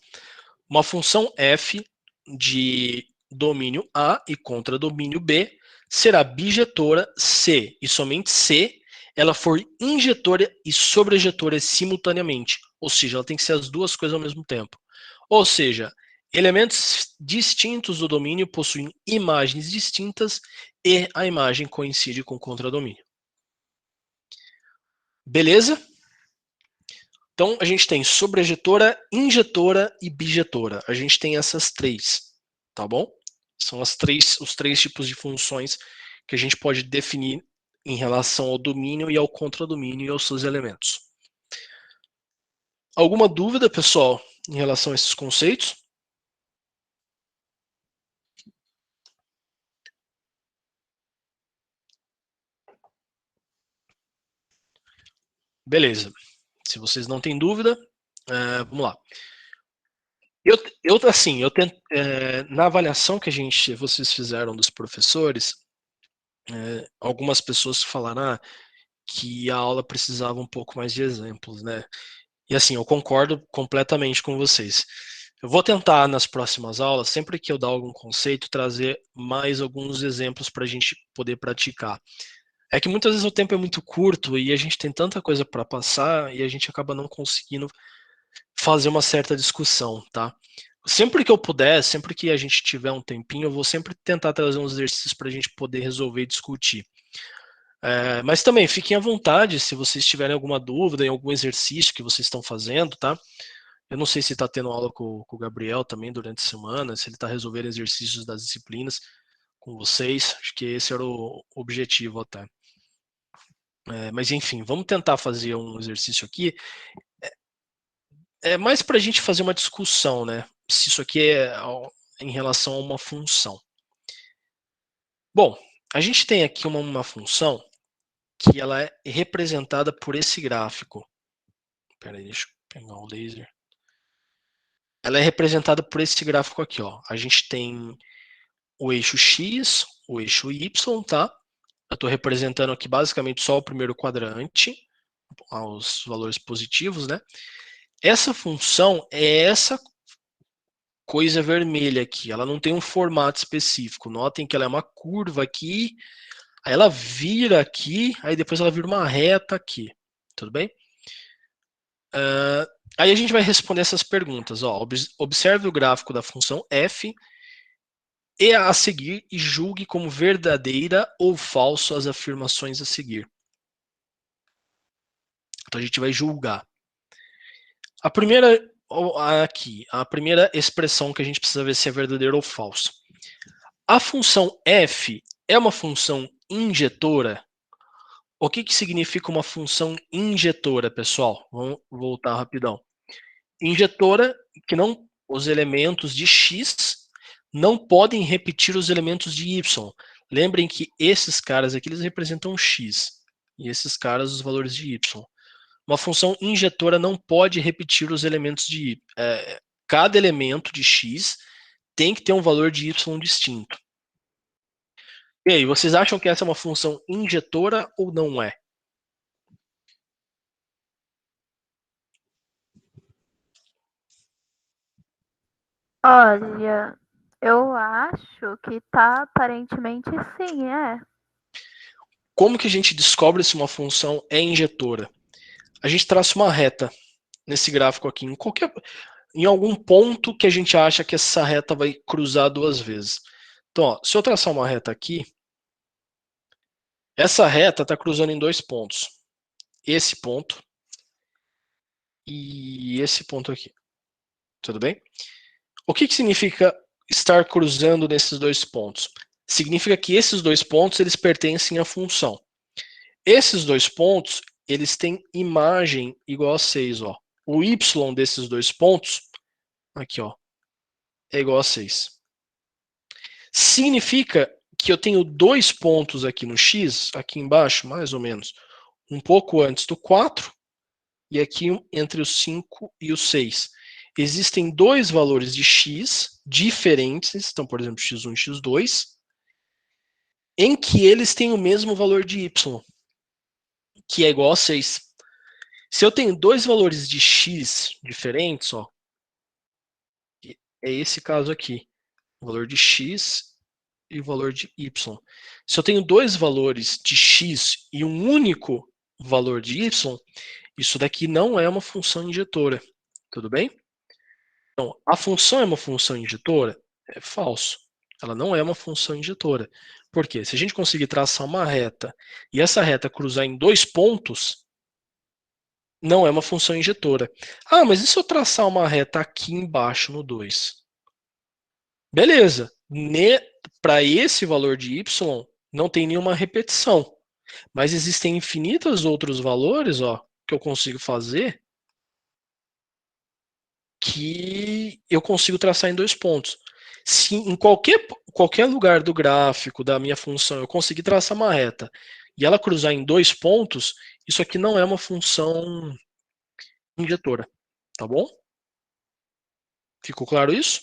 uma função f de domínio A e contra domínio B será bijetora se e somente se ela for injetora e sobrejetora simultaneamente. Ou seja, ela tem que ser as duas coisas ao mesmo tempo. Ou seja, elementos distintos do domínio possuem imagens distintas e a imagem coincide com o contradomínio. Beleza? Então, a gente tem sobrejetora, injetora e bijetora. A gente tem essas três, tá bom? São os três tipos de funções que a gente pode definir em relação ao domínio e ao contradomínio e aos seus elementos. Alguma dúvida, pessoal, em relação a esses conceitos? Beleza. Se vocês não têm dúvida, vamos lá. Na avaliação que vocês fizeram dos professores, algumas pessoas falaram que a aula precisava um pouco mais de exemplos, né? E assim, eu concordo completamente com vocês. Eu vou tentar nas próximas aulas, sempre que eu dar algum conceito, trazer mais alguns exemplos para a gente poder praticar. É que muitas vezes o tempo é muito curto e a gente tem tanta coisa para passar e a gente acaba não conseguindo fazer uma certa discussão, tá? Sempre que eu puder, sempre que a gente tiver um tempinho, eu vou sempre tentar trazer uns exercícios para a gente poder resolver e discutir. Mas também fiquem à vontade se vocês tiverem alguma dúvida em algum exercício que vocês estão fazendo, tá? Eu não sei se está tendo aula com o Gabriel também durante a semana, se ele está resolvendo exercícios das disciplinas com vocês. Acho que esse era o objetivo até. Mas enfim, vamos tentar fazer um exercício aqui. É mais para a gente fazer uma discussão, né? se isso aqui é em relação a uma função. Bom, a gente tem aqui uma função que ela é representada por esse gráfico. Espera aí, deixa eu pegar o laser. Ela é representada por esse gráfico aqui, ó. A gente tem o eixo X, o eixo Y, tá? Eu estou representando aqui basicamente só o primeiro quadrante, os valores positivos, né? Essa função é essa coisa vermelha aqui. Ela não tem um formato específico. Notem que ela é uma curva aqui, aí ela vira aqui, aí depois ela vira uma reta aqui. Tudo bem? Aí a gente vai responder essas perguntas. Ó, observe o gráfico da função f e a seguir e julgue como verdadeira ou falso as afirmações a seguir. Então a gente vai julgar. A primeira aqui, a primeira expressão que a gente precisa ver se é verdadeira ou falsa. A função f é uma função injetora? O que significa uma função injetora, pessoal? Vamos voltar rapidão. Injetora, que não, os elementos de x não podem repetir os elementos de y. Lembrem que esses caras aqui eles representam x e esses caras os valores de y. Uma função injetora não pode repetir os elementos de y. Cada elemento de x tem que ter um valor de y distinto. E aí, vocês acham que essa é uma função injetora ou não é? Olha, eu acho que tá aparentemente sim, é. Como que a gente descobre se uma função é injetora? A gente traça uma reta nesse gráfico aqui, em algum ponto que a gente acha que essa reta vai cruzar duas vezes. Então, ó, se eu traçar uma reta aqui, essa reta está cruzando em dois pontos. Esse ponto e esse ponto aqui. Tudo bem? O que significa estar cruzando nesses dois pontos? Significa que esses dois pontos eles pertencem à função. Esses dois pontos eles têm imagem igual a 6. Ó. O y desses dois pontos, aqui, ó, é igual a 6. Significa que eu tenho dois pontos aqui no x, aqui embaixo, mais ou menos, um pouco antes do 4, e aqui entre o 5 e o 6. Existem dois valores de x diferentes, então, por exemplo, x1 e x2, em que eles têm o mesmo valor de y, que é igual a 6. Se eu tenho dois valores de x diferentes, ó, é esse caso aqui, o valor de x e o valor de y. Se eu tenho dois valores de x e um único valor de y, isso daqui não é uma função injetora. Tudo bem? Então, a função é uma função injetora? É falso. Ela não é uma função injetora. Por quê? Se a gente conseguir traçar uma reta e essa reta cruzar em dois pontos, não é uma função injetora. Ah, mas e se eu traçar uma reta aqui embaixo no 2? Beleza. Para esse valor de y, não tem nenhuma repetição. Mas existem infinitos outros valores, ó, que eu consigo fazer que eu consigo traçar em dois pontos. Se em qualquer lugar do gráfico da minha função eu conseguir traçar uma reta e ela cruzar em dois pontos, isso aqui não é uma função injetora, tá bom? Ficou claro isso?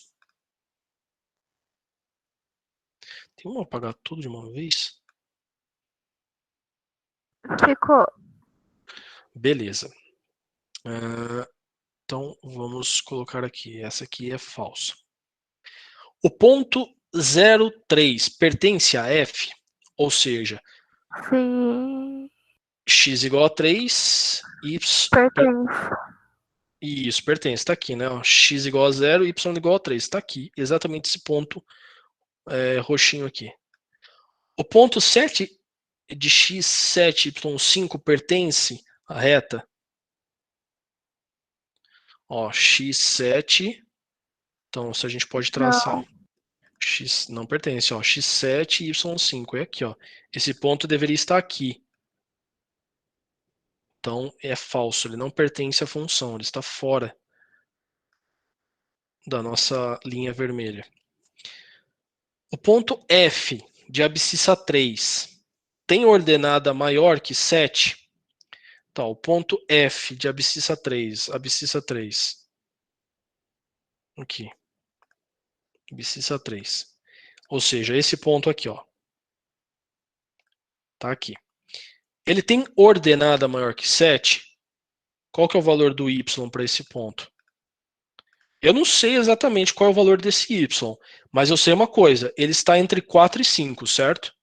Tem como apagar tudo de uma vez? Ficou. Beleza. Então vamos colocar aqui. Essa aqui é falsa. O ponto 03 pertence a f, ou seja, Sim. x igual a 3, y. Pertence. Isso, pertence, está aqui, né? X igual a 0, y igual a 3. Está aqui, exatamente esse ponto roxinho aqui. O ponto 7 de x, 7, y5 pertence à reta. Ó, x7. Então, se a gente pode traçar. Não. X não pertence, ó. x7 e y5. É aqui, ó. Esse ponto deveria estar aqui. Então, é falso. Ele não pertence à função. Ele está fora. da nossa linha vermelha. O ponto F de abscissa 3 tem ordenada maior que 7? Então, o ponto F de abscissa 3, aqui, abscissa 3. Ou seja, esse ponto aqui, ó. Tá aqui. Ele tem ordenada maior que 7? Qual que é o valor do y para esse ponto? Eu não sei exatamente qual é o valor desse y, mas eu sei uma coisa, ele está entre 4 e 5, certo?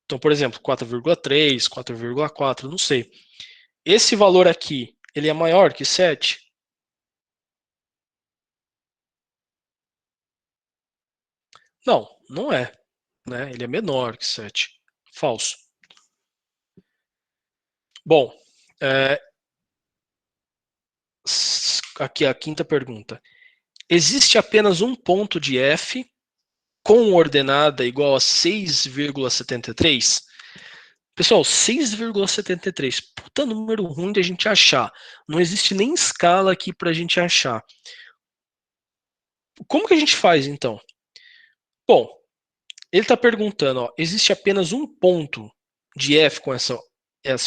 Então, por exemplo, 4,3, 4,4, não sei. Esse valor aqui, ele é maior que 7? Não, não é. Né? Ele é menor que 7. Falso. Bom, aqui a quinta pergunta. Existe apenas um ponto de f com ordenada igual a 6,73? Pessoal, 6,73. Puta número ruim de a gente achar. Não existe nem escala aqui para a gente achar. Como que a gente faz, então? Bom, ele está perguntando, ó, existe apenas um ponto de f com essa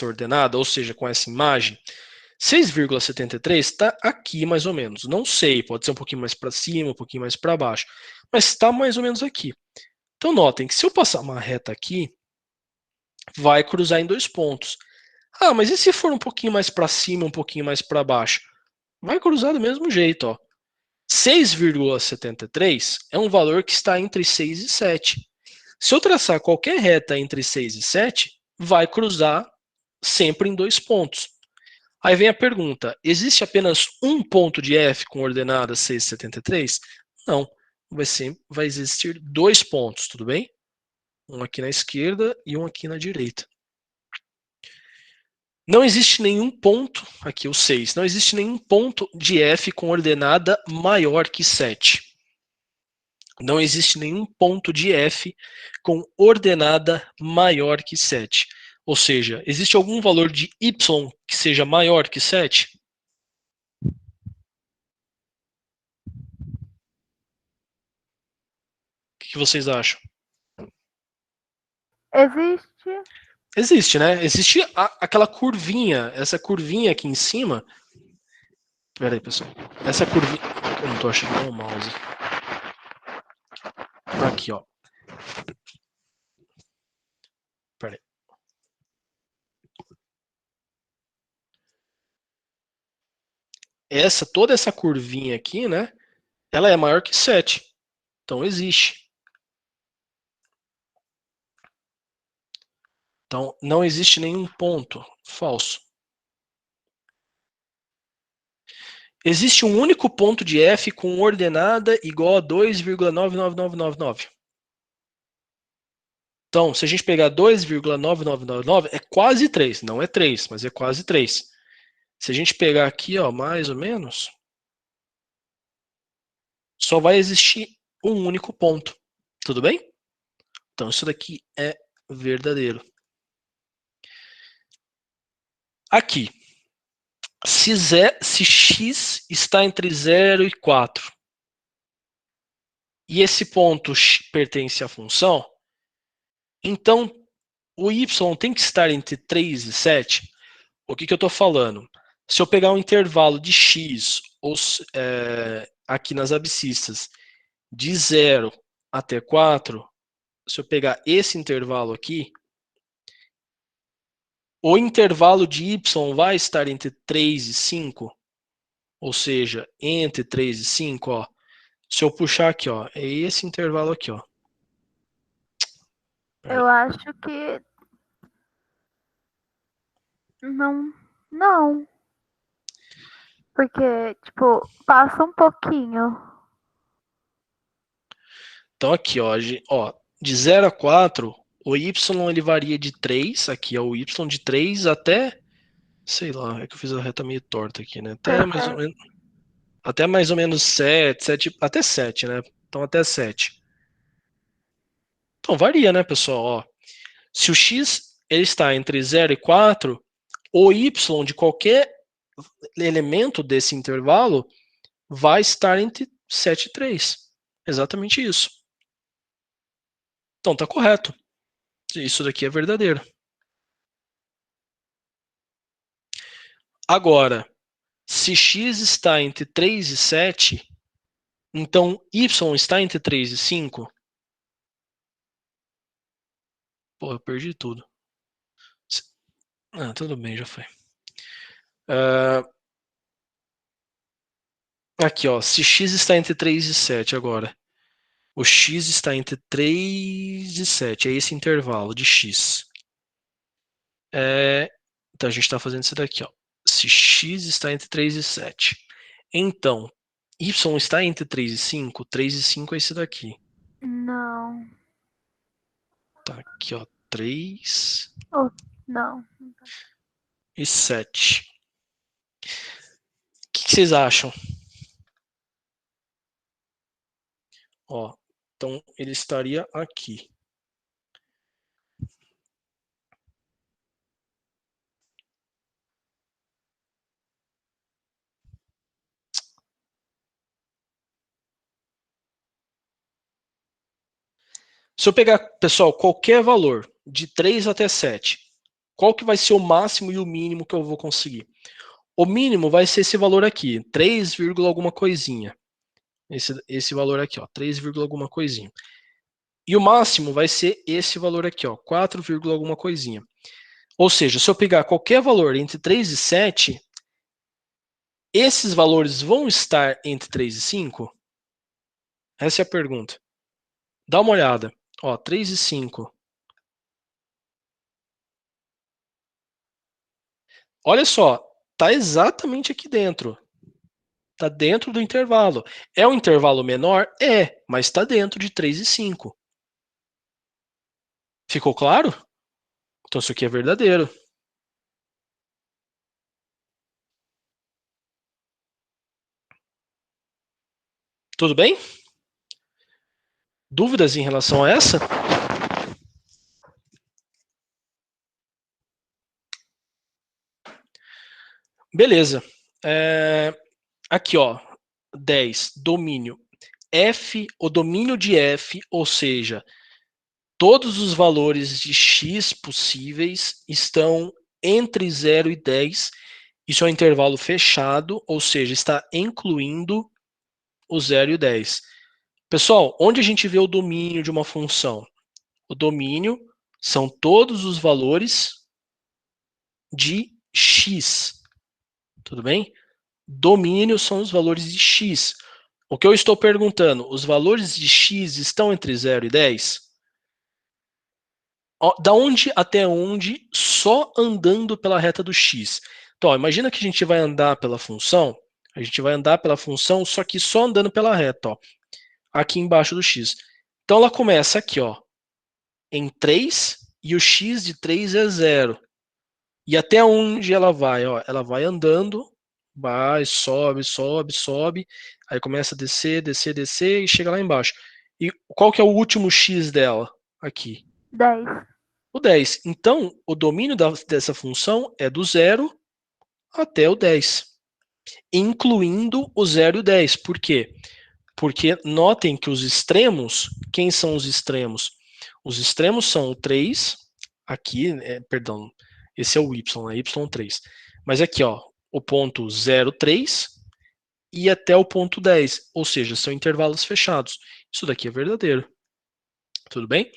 ordenada, ou seja, com essa imagem. 6,73 está aqui mais ou menos. Não sei, pode ser um pouquinho mais para cima, um pouquinho mais para baixo, mas está mais ou menos aqui. Então notem que se eu passar uma reta aqui, vai cruzar em 2 pontos. Ah, mas e se for um pouquinho mais para cima, um pouquinho mais para baixo? Vai cruzar do mesmo jeito, ó. 6,73 é um valor que está entre 6 e 7. Se eu traçar qualquer reta entre 6 e 7, vai cruzar sempre em 2 pontos. Aí vem a pergunta, existe apenas um ponto de f com ordenada 6,73? Não, vai existir 2 pontos, tudo bem? Um aqui na esquerda e um aqui na direita. Não existe nenhum ponto, aqui o 6, não existe nenhum ponto de f com ordenada maior que 7. Não existe nenhum ponto de f com ordenada maior que 7. Ou seja, existe algum valor de y que seja maior que 7? O que vocês acham? Existe. Existe, né? Existe aquela curvinha, essa curvinha aqui em cima. Pera aí, pessoal. Essa curvinha. Eu não tô achando o mouse. Aqui, ó. Pera aí. Toda essa curvinha aqui, né? Ela é maior que 7. Então existe. Então não existe nenhum ponto. Falso. Existe um único ponto de f com ordenada igual a 2,99999. Então, se a gente pegar 2,9999, é quase 3. Não é 3, mas é quase 3. Se a gente pegar aqui, ó, mais ou menos, só vai existir um único ponto. Tudo bem? Então, isso daqui é verdadeiro. Aqui. Se x está entre 0 e 4, e esse ponto pertence à função, então o y tem que estar entre 3 e 7. O que eu estou falando? Se eu pegar um intervalo de x, ou, aqui nas abscissas, de 0 até 4, se eu pegar esse intervalo aqui, o intervalo de y vai estar entre 3 e 5, ou seja, entre 3 e 5, ó. Se eu puxar aqui, ó, é esse intervalo aqui, ó. Eu acho que não. Porque, tipo, passa um pouquinho. Então aqui, ó, de 0 a 4, o y ele varia de 3, aqui é o y de 3 até, sei lá, é que eu fiz a reta meio torta aqui, né? Até mais ou menos 7, até 7, né? Então até 7. Então varia, né, pessoal? Ó, se o x ele está entre 0 e 4, o y de qualquer elemento desse intervalo vai estar entre 7,3. Exatamente isso. Então tá correto. Isso daqui é verdadeiro. Agora, se x está entre 3 e 7, então y está entre 3 e 5? Pô, eu perdi tudo. Ah, tudo bem, já foi. Aqui, ó. Se x está entre 3 e 7 agora. O x está entre 3 e 7. É esse intervalo de x. Então a gente está fazendo isso daqui, ó. Se x está entre 3 e 7. Então, y está entre 3 e 5? 3 e 5 é esse daqui. Não. Tá aqui, ó. 3 Oh, não. e 7. O que vocês acham? Ó, então ele estaria aqui. Se eu pegar, pessoal, qualquer valor de 3 até 7, qual que vai ser o máximo e o mínimo que eu vou conseguir? O mínimo vai ser esse valor aqui, 3, alguma coisinha. Esse valor aqui, ó, 3, alguma coisinha. E o máximo vai ser esse valor aqui, ó, 4, alguma coisinha. Ou seja, se eu pegar qualquer valor entre 3 e 7, esses valores vão estar entre 3 e 5? Essa é a pergunta. Dá uma olhada. Ó, 3 e 5. Olha só, tá exatamente aqui dentro. Tá dentro do intervalo. É um intervalo menor? É, mas está dentro de 3 e 5. Ficou claro? Então isso aqui é verdadeiro. Tudo bem? Dúvidas em relação a essa? Beleza. Aqui, ó, 10, domínio. F, o domínio de F, ou seja, todos os valores de x possíveis estão entre 0 e 10. Isso é um intervalo fechado, ou seja, está incluindo o 0 e o 10. Pessoal, onde a gente vê o domínio de uma função? O domínio são todos os valores de x. Tudo bem? Domínio são os valores de x. O que eu estou perguntando, os valores de x estão entre 0 e 10? Da onde até onde? Só andando pela reta do x. Então, ó, imagina que a gente vai andar pela função, só que só andando pela reta, ó, aqui embaixo do x. Então ela começa aqui, ó, em 3 e o x de 3 é 0. E até onde ela vai? Ó, ela vai andando, vai, sobe, sobe, sobe, aí começa a descer, descer, descer e chega lá embaixo. E qual que é o último x dela? Aqui. 10. O 10. Então, o domínio dessa função é do 0 até o 10, incluindo o 0 e o 10. Por quê? Porque notem que os extremos, quem são os extremos? Os extremos são o 3, aqui, perdão, esse é o y, é y3. Mas aqui, ó, o ponto 0, 3 e até o ponto 10, ou seja, são intervalos fechados. Isso daqui é verdadeiro. Tudo bem?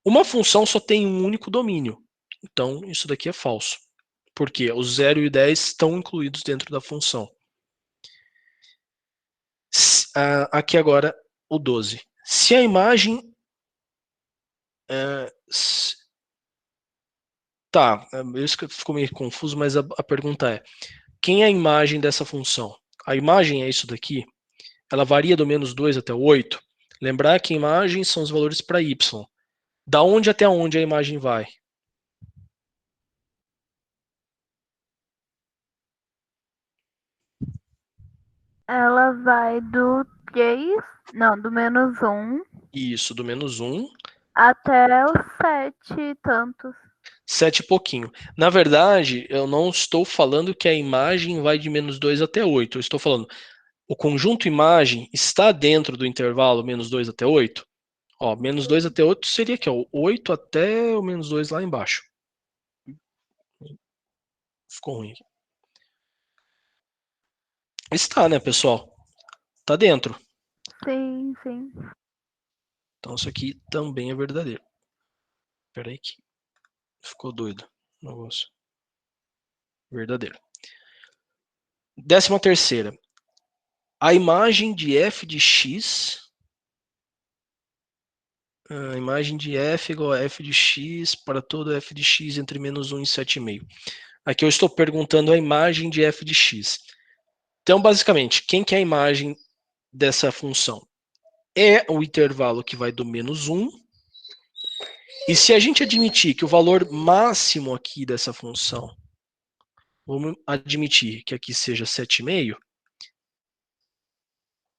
Uma função só tem um único domínio, então isso daqui é falso. Porque o 0 e o 10 estão incluídos dentro da função. Aqui agora o 12. Se a imagem tá, isso que ficou meio confuso, mas a pergunta é: quem é a imagem dessa função? A imagem é isso daqui? Ela varia do menos 2 até o 8? Lembrar que a imagem são os valores para y. Da onde até onde a imagem vai? Ela vai do 3, não, do menos 1 Isso, do menos 1, até os 7 e tantos. 7 e pouquinho. Na verdade, eu não estou falando que a imagem vai de menos 2 até 8. Eu estou falando o conjunto imagem está dentro do intervalo menos 2 até 8? Ó, menos 2 até 8 seria aqui, ó, 8 até o menos 2 lá embaixo. Ficou ruim aqui. Está, né, pessoal? Está dentro. Sim, sim. Então isso aqui também é verdadeiro. Espera aí que ficou doido o negócio. Verdadeiro. 13ª. A imagem de f de x... A imagem de f igual a f de x para todo f de x entre menos 1 e 7,5. Aqui eu estou perguntando a imagem de f de x. Então, basicamente, quem que é a imagem dessa função? É o intervalo que vai do menos 1. E se a gente admitir que o valor máximo aqui dessa função, vamos admitir que aqui seja 7,5,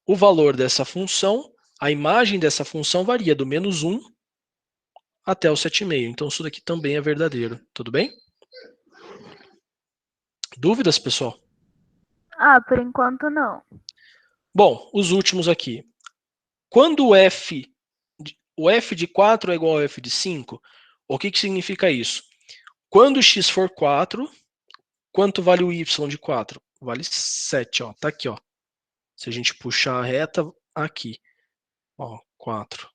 o valor dessa função, a imagem dessa função varia do menos 1 até o 7,5. Então isso daqui também é verdadeiro. Tudo bem? Dúvidas, pessoal? Ah, por enquanto não. Bom, os últimos aqui. Quando o f de 4 é igual ao f de 5, o que significa isso? Quando x for 4, quanto vale o y de 4? Vale 7, ó. Tá aqui, ó. Se a gente puxar a reta aqui, ó, 4.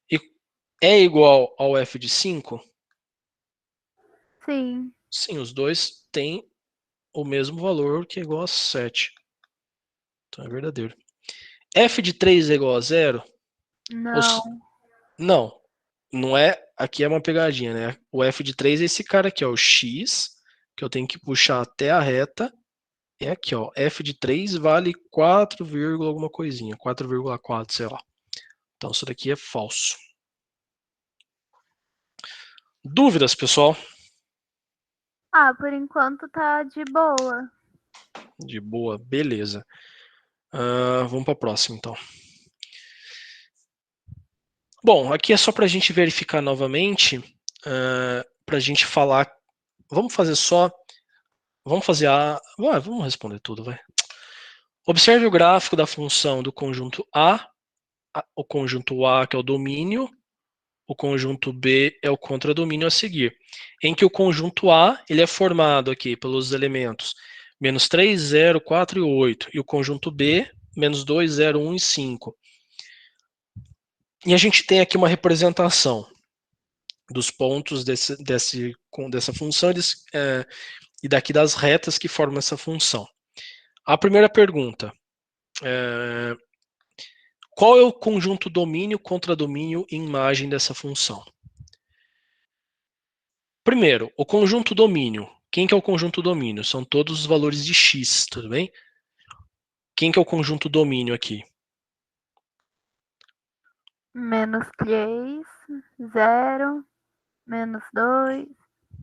E é igual ao f de 5? Sim. Sim, os dois têm o mesmo valor, que é igual a 7. Então é verdadeiro. F de 3 é igual a 0? Não. Não. Não é. Aqui é uma pegadinha, né? O f de 3 é esse cara aqui, ó, o x, que eu tenho que puxar até a reta. É aqui, ó. F de 3 vale 4, alguma coisinha. 4,4, sei lá. Então isso daqui é falso. Dúvidas, pessoal? Ah, por enquanto tá de boa. De boa, beleza. Vamos para a próxima, então. Bom, aqui é só para a gente verificar novamente, para a gente falar. Vamos fazer só. Vamos fazer a. Vamos responder tudo, vai. Observe o gráfico da função do conjunto A, o conjunto A, que é o domínio, o conjunto B é o contradomínio a seguir, em que o conjunto A ele é formado aqui pelos elementos menos 3, 0, 4 e 8, e o conjunto B, menos 2, 0, 1 e 5. E a gente tem aqui uma representação dos pontos dessa função e daqui das retas que formam essa função. A primeira pergunta, qual é o conjunto domínio, contradomínio e imagem dessa função? Primeiro, o conjunto domínio. Quem que é o conjunto domínio? São todos os valores de x, tudo bem? Quem que é o conjunto domínio aqui? Menos 3, 0, menos 2.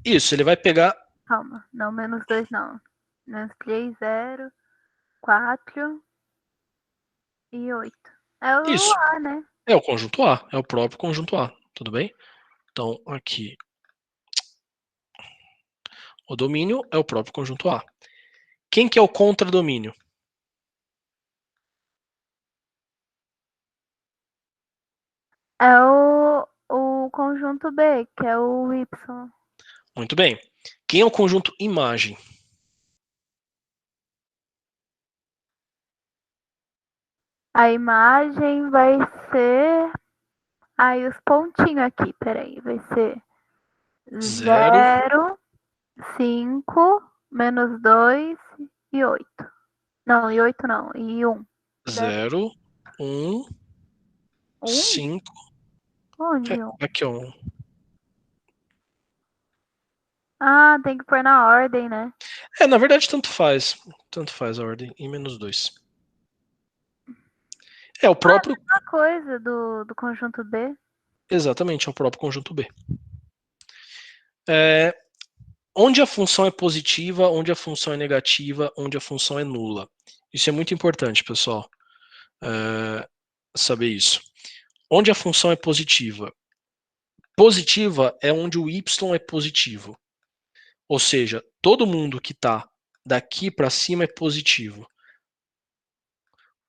Isso, ele vai pegar... Calma, não, menos 2 não. Menos 3, 0, 4 e 8. É o Isso, A, né? é o conjunto A, é o próprio conjunto A, tudo bem? Então, aqui, o domínio é o próprio conjunto A. Quem que é o contradomínio? É o conjunto B, que é o Y. Muito bem. Quem é o conjunto imagem? A imagem vai ser... Aí os pontinhos aqui, peraí. Vai ser 0, 0, 5, menos 2 e 8. Não, e 8 não, e 1. 0, 1, 1? 5. Onde 1? Aqui, ó. Ah, tem que pôr na ordem, né? Na verdade, tanto faz. Tanto faz a ordem. E menos 2. É o próprio... A coisa do conjunto B. Exatamente, é o próprio conjunto B. Onde a função é positiva, onde a função é negativa, onde a função é nula. Isso é muito importante, pessoal. Saber isso. Onde a função é positiva? Positiva é onde o y é positivo. Ou seja, todo mundo que está daqui para cima é positivo.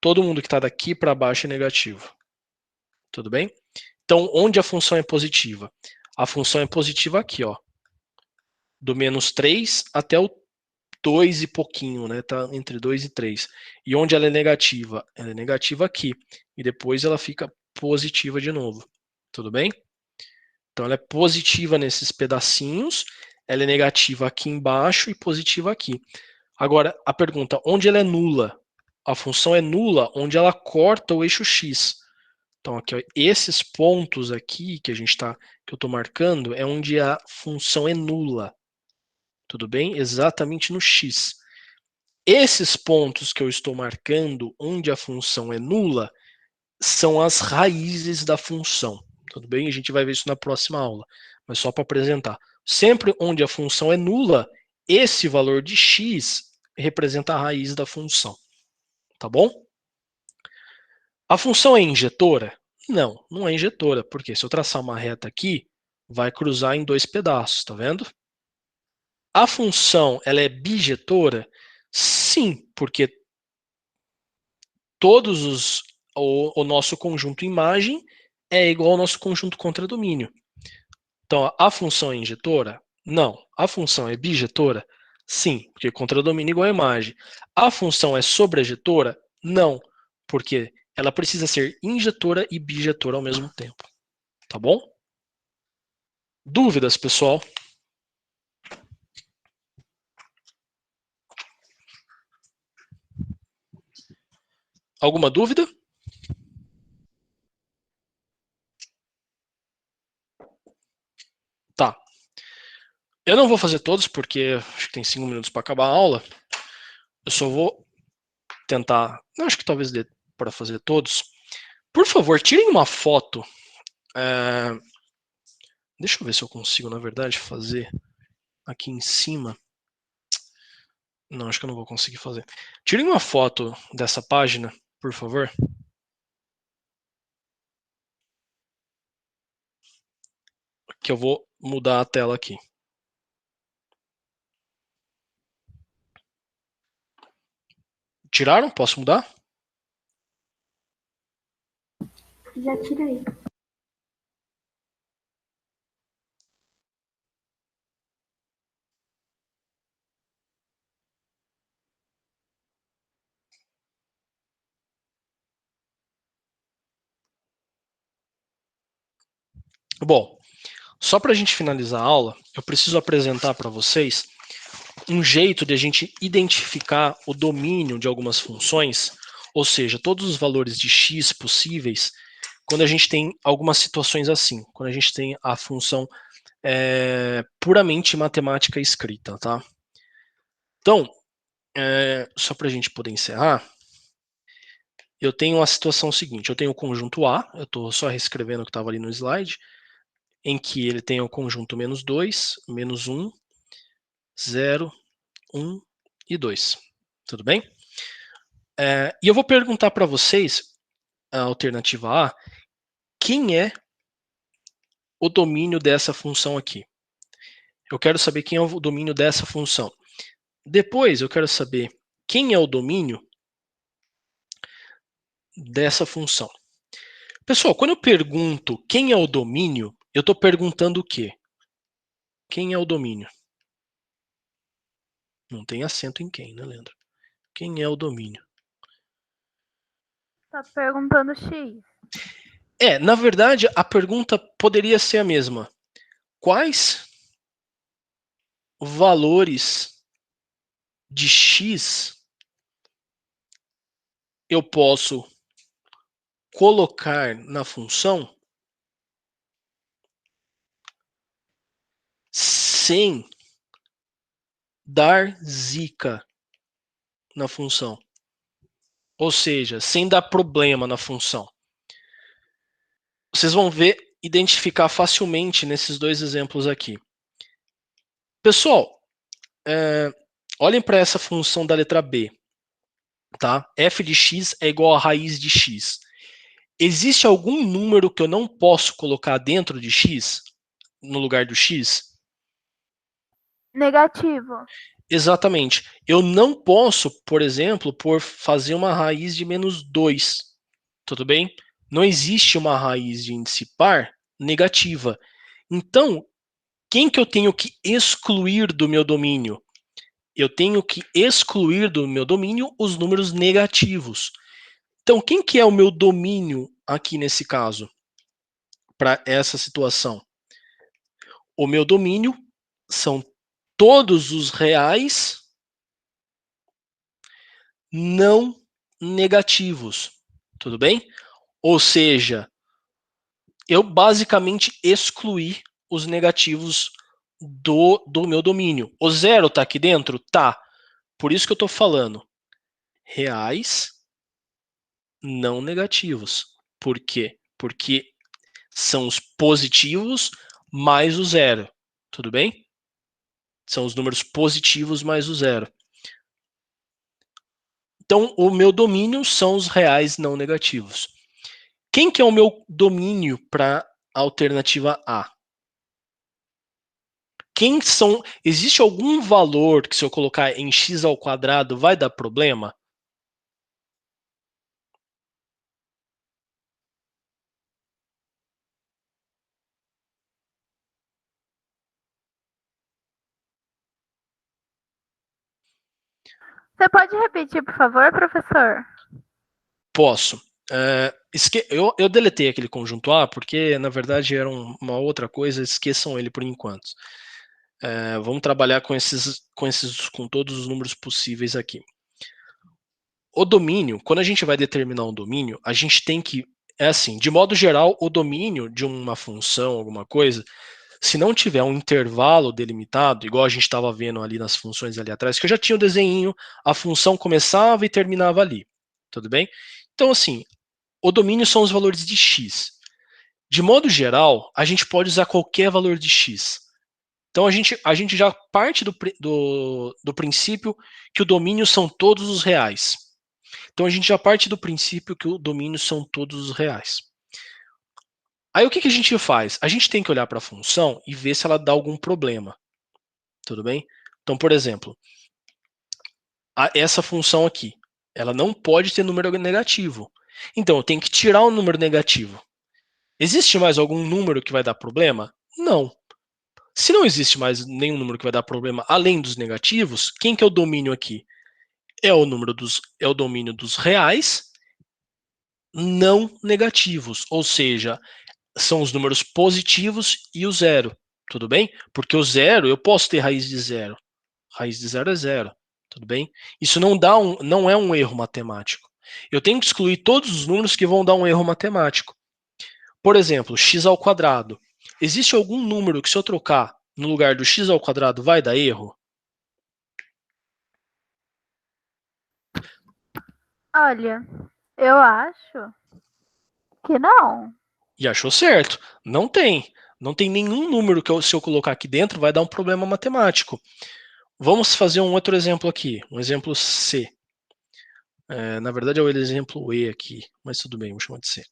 Todo mundo que está daqui para baixo é negativo. Tudo bem? Então, onde a função é positiva? A função é positiva aqui, ó. Do menos 3 até o 2 e pouquinho, né? Tá entre 2 e 3. E onde ela é negativa? Ela é negativa aqui. E depois ela fica positiva de novo. Tudo bem? Então ela é positiva nesses pedacinhos, ela é negativa aqui embaixo e positiva aqui. Agora, a pergunta, onde ela é nula? A função é nula onde ela corta o eixo x. Então, aqui, ó, esses pontos aqui que eu estou marcando é onde a função é nula. Tudo bem? Exatamente no x. Esses pontos que eu estou marcando onde a função é nula são as raízes da função. Tudo bem? A gente vai ver isso na próxima aula. Mas só para apresentar. Sempre onde a função é nula, esse valor de x representa a raiz da função. Tá bom? A função é injetora? Não, não é injetora, porque se eu traçar uma reta aqui, vai cruzar em dois pedaços, tá vendo? A função, ela é bijetora? Sim, porque o nosso conjunto imagem é igual ao nosso conjunto contradomínio. Então, a função é injetora? Não. A função é bijetora? Sim, porque contradomínio igual a imagem. A função é sobrejetora? Não, porque ela precisa ser injetora e bijetora ao mesmo tempo. Tá bom? Dúvidas, pessoal? Alguma dúvida? Tá. Eu não vou fazer todos, porque acho que tem 5 minutos para acabar a aula. Eu só vou tentar. Acho que talvez dê para fazer todos. Por favor, tirem uma foto. Deixa eu ver se eu consigo, na verdade, fazer aqui em cima. Não, acho que eu não vou conseguir fazer. Tirem uma foto dessa página, por favor. Que eu vou mudar a tela aqui. Tiraram? Posso mudar? Já tirei. Bom, só para a gente finalizar a aula, eu preciso apresentar para vocês um jeito de a gente identificar o domínio de algumas funções, ou seja, todos os valores de x possíveis, quando a gente tem algumas situações assim, quando a gente tem a função puramente matemática escrita, tá? Então, só para a gente poder encerrar, eu tenho a situação seguinte, eu tenho o conjunto A, eu estou só reescrevendo o que estava ali no slide, em que ele tem o conjunto menos 2, menos 1, 0, 1 e 2. Tudo bem? E eu vou perguntar para vocês, a alternativa A, quem é o domínio dessa função aqui? Eu quero saber quem é o domínio dessa função. Depois, eu quero saber quem é o domínio dessa função. Pessoal, quando eu pergunto quem é o domínio, eu estou perguntando o quê? Quem é o domínio? Não tem acento em quem, né, Leandro? Quem é o domínio? Tá perguntando X. Na verdade, a pergunta poderia ser a mesma. Quais valores de X eu posso colocar na função sem dar zica na função? Ou seja, sem dar problema na função. Vocês vão ver, identificar facilmente nesses dois exemplos aqui. Pessoal, olhem para essa função da letra B. Tá? F de x é igual a raiz de x. Existe algum número que eu não posso colocar dentro de x, no lugar do x? Negativo. Exatamente. Eu não posso, por exemplo, fazer uma raiz de -2. Tudo bem? Não existe uma raiz de índice par negativa. Então, quem que eu tenho que excluir do meu domínio? Eu tenho que excluir do meu domínio os números negativos. Então, quem que é o meu domínio aqui nesse caso? Para essa situação? O meu domínio são todos os reais não negativos. Tudo bem? Ou seja, eu basicamente excluí os negativos do meu domínio. O zero está aqui dentro? Tá. Por isso que eu estou falando reais não negativos. Por quê? Porque são os positivos mais o zero. Tudo bem? São os números positivos mais o zero. Então, o meu domínio são os reais não negativos. Quem que é o meu domínio para a alternativa A? Quem são? Existe algum valor que se eu colocar em x ao quadrado vai dar problema? Você pode repetir, por favor, professor? Posso. Eu deletei aquele conjunto A porque, na verdade, era uma outra coisa. Esqueçam ele por enquanto. Vamos trabalhar com todos os números possíveis aqui. O domínio, quando a gente vai determinar um domínio, a gente tem que, assim, de modo geral, o domínio de uma função, alguma coisa, se não tiver um intervalo delimitado, igual a gente estava vendo ali nas funções ali atrás, que eu já tinha o desenho, a função começava e terminava ali. Tudo bem? Então, assim, o domínio são os valores de x. De modo geral, a gente pode usar qualquer valor de x. Então, a gente já parte do princípio que o domínio são todos os reais. Então, a gente já parte do princípio que o domínio são todos os reais. Aí, o que a gente faz? A gente tem que olhar para a função e ver se ela dá algum problema. Tudo bem? Então, por exemplo, essa função aqui, ela não pode ter número negativo. Então, eu tenho que tirar o número negativo. Existe mais algum número que vai dar problema? Não. Se não existe mais nenhum número que vai dar problema além dos negativos, quem que é o domínio aqui? É o domínio dos reais não negativos, ou seja, são os números positivos e o zero. Tudo bem? Porque o zero, eu posso ter raiz de zero. Raiz de zero é zero. Tudo bem? Isso não é um erro matemático. Eu tenho que excluir todos os números que vão dar um erro matemático. Por exemplo, x ao quadrado. Existe algum número que se eu trocar no lugar do x ao quadrado vai dar erro? Olha, eu acho que não. E achou certo. Não tem. Não tem nenhum número que se eu colocar aqui dentro vai dar um problema matemático. Vamos fazer um outro exemplo aqui. Um exemplo C. Na verdade é o exemplo E aqui, mas tudo bem, vou chamar de C.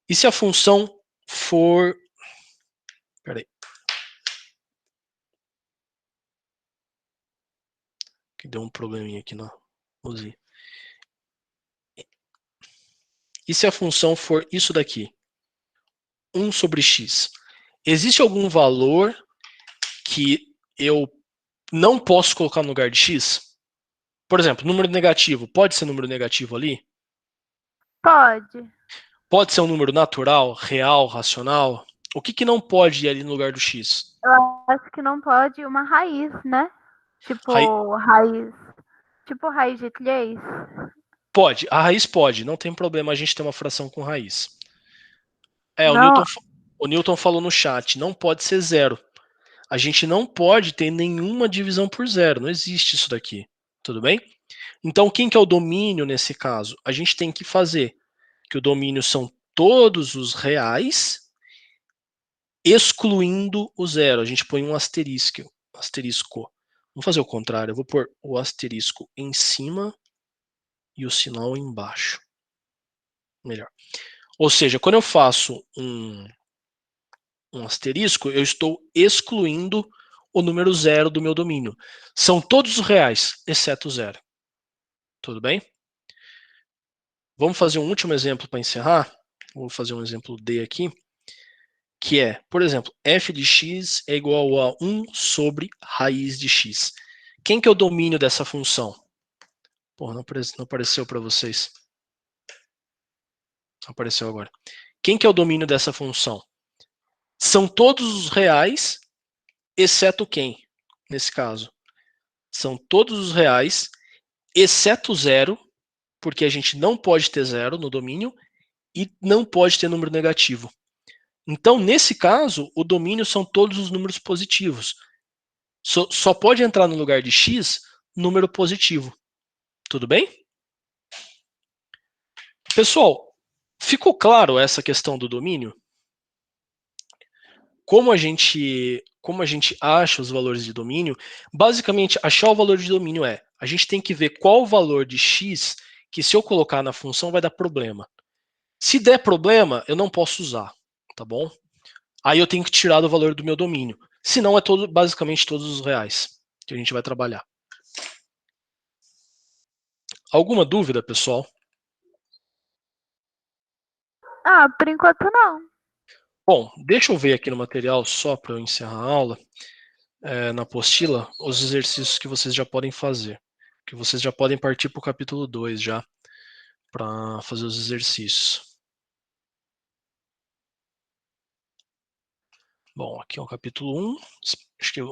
E se a função for... Peraí. Que deu um probleminha aqui na UZI. E se a função for isso daqui? 1 sobre x. Existe algum valor que eu não posso colocar no lugar de x? Por exemplo, número negativo. Pode ser número negativo ali? Pode. Pode ser um número natural, real, racional? O que não pode ir ali no lugar do x? Eu acho que não pode uma raiz, né? Rai... Tipo, raiz. Tipo raiz de 3. Pode, a raiz pode, não tem problema a gente ter uma fração com raiz. Não. O Newton falou no chat, não pode ser zero. A gente não pode ter nenhuma divisão por zero, não existe isso daqui. Tudo bem? Então, quem que é o domínio nesse caso? A gente tem que fazer que o domínio são todos os reais, excluindo o zero. A gente põe um asterisco. Vamos fazer o contrário. Eu vou pôr o asterisco em cima e o sinal embaixo. Melhor. Ou seja, quando eu faço um asterisco, eu estou excluindo o número zero do meu domínio. São todos os reais, exceto zero. Tudo bem? Vamos fazer um último exemplo para encerrar? Vou fazer um exemplo D aqui, que é, por exemplo, f de x é igual a 1 sobre raiz de x. Quem que é o domínio dessa função? Porra, não apareceu para vocês. Apareceu agora. Quem que é o domínio dessa função? São todos os reais, exceto quem, nesse caso? São todos os reais, exceto zero, porque a gente não pode ter zero no domínio e não pode ter número negativo. Então, nesse caso, o domínio são todos os números positivos. Só pode entrar no lugar de x número positivo. Tudo bem? Pessoal, ficou claro essa questão do domínio? Como a gente acha os valores de domínio? Basicamente, achar o valor de domínio a gente tem que ver qual o valor de x que se eu colocar na função vai dar problema. Se der problema, eu não posso usar, tá bom? Aí eu tenho que tirar do valor do meu domínio. Senão é basicamente todos os reais que a gente vai trabalhar. Alguma dúvida, pessoal? Ah, por enquanto não. Bom, deixa eu ver aqui no material, só para eu encerrar a aula, na apostila, os exercícios que vocês já podem fazer. Que vocês já podem partir para o capítulo 2 já, para fazer os exercícios. Bom, aqui é o capítulo 1. Acho que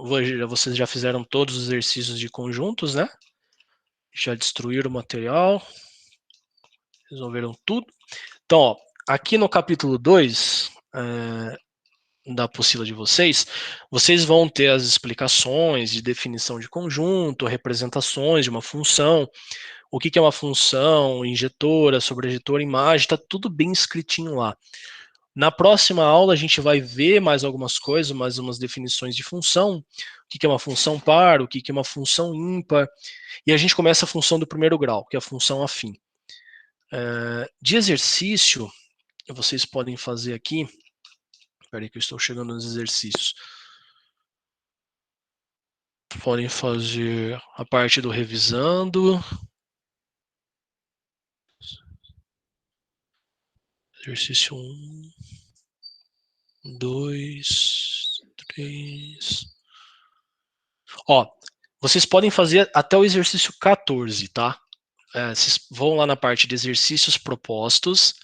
vocês já fizeram todos os exercícios de conjuntos, né? Já destruíram o material. Resolveram tudo. Então, ó, aqui no capítulo 2 da apostila de vocês, vocês vão ter as explicações de definição de conjunto, representações de uma função, o que é uma função, injetora, sobrejetora, imagem, está tudo bem escritinho lá. Na próxima aula a gente vai ver mais algumas coisas, mais umas definições de função, o que é uma função par, o que é uma função ímpar, e a gente começa a função do primeiro grau, que é a função afim. De exercício, vocês podem fazer aqui, espera aí que eu estou chegando nos exercícios, podem fazer a parte do revisando, exercício 1, 2, 3. Ó, vocês podem fazer até o exercício 14, tá? Vocês vão lá na parte de exercícios propostos,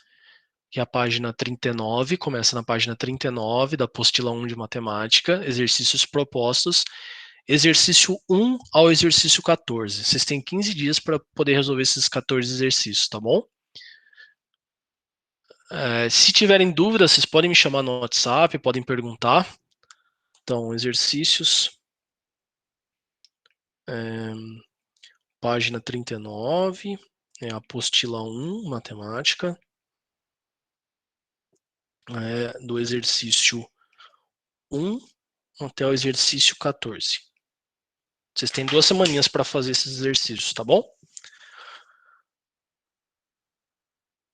que é a página 39, começa na página 39 da apostila 1 de matemática, exercícios propostos, exercício 1 ao exercício 14. Vocês têm 15 dias para poder resolver esses 14 exercícios, tá bom? Se tiverem dúvidas, vocês podem me chamar no WhatsApp, podem perguntar. Então, exercícios, página 39, apostila 1, matemática, do exercício 1 até o exercício 14. Vocês têm 2 semaninhas para fazer esses exercícios, tá bom?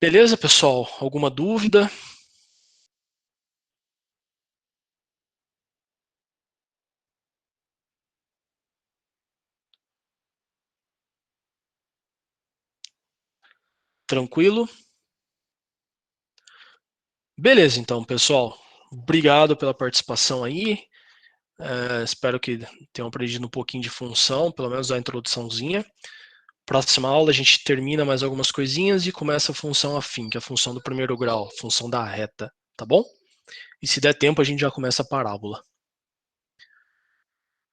Beleza, pessoal? Alguma dúvida? Tranquilo? Beleza, então, pessoal. Obrigado pela participação aí. Espero que tenham aprendido um pouquinho de função, pelo menos a introduçãozinha. Próxima aula a gente termina mais algumas coisinhas e começa a função afim, que é a função do primeiro grau, a função da reta, tá bom? E se der tempo a gente já começa a parábola.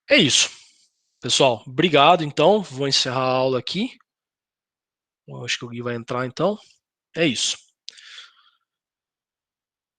É isso. Pessoal, obrigado então. Vou encerrar a aula aqui. Eu acho que o Gui vai entrar então. É isso.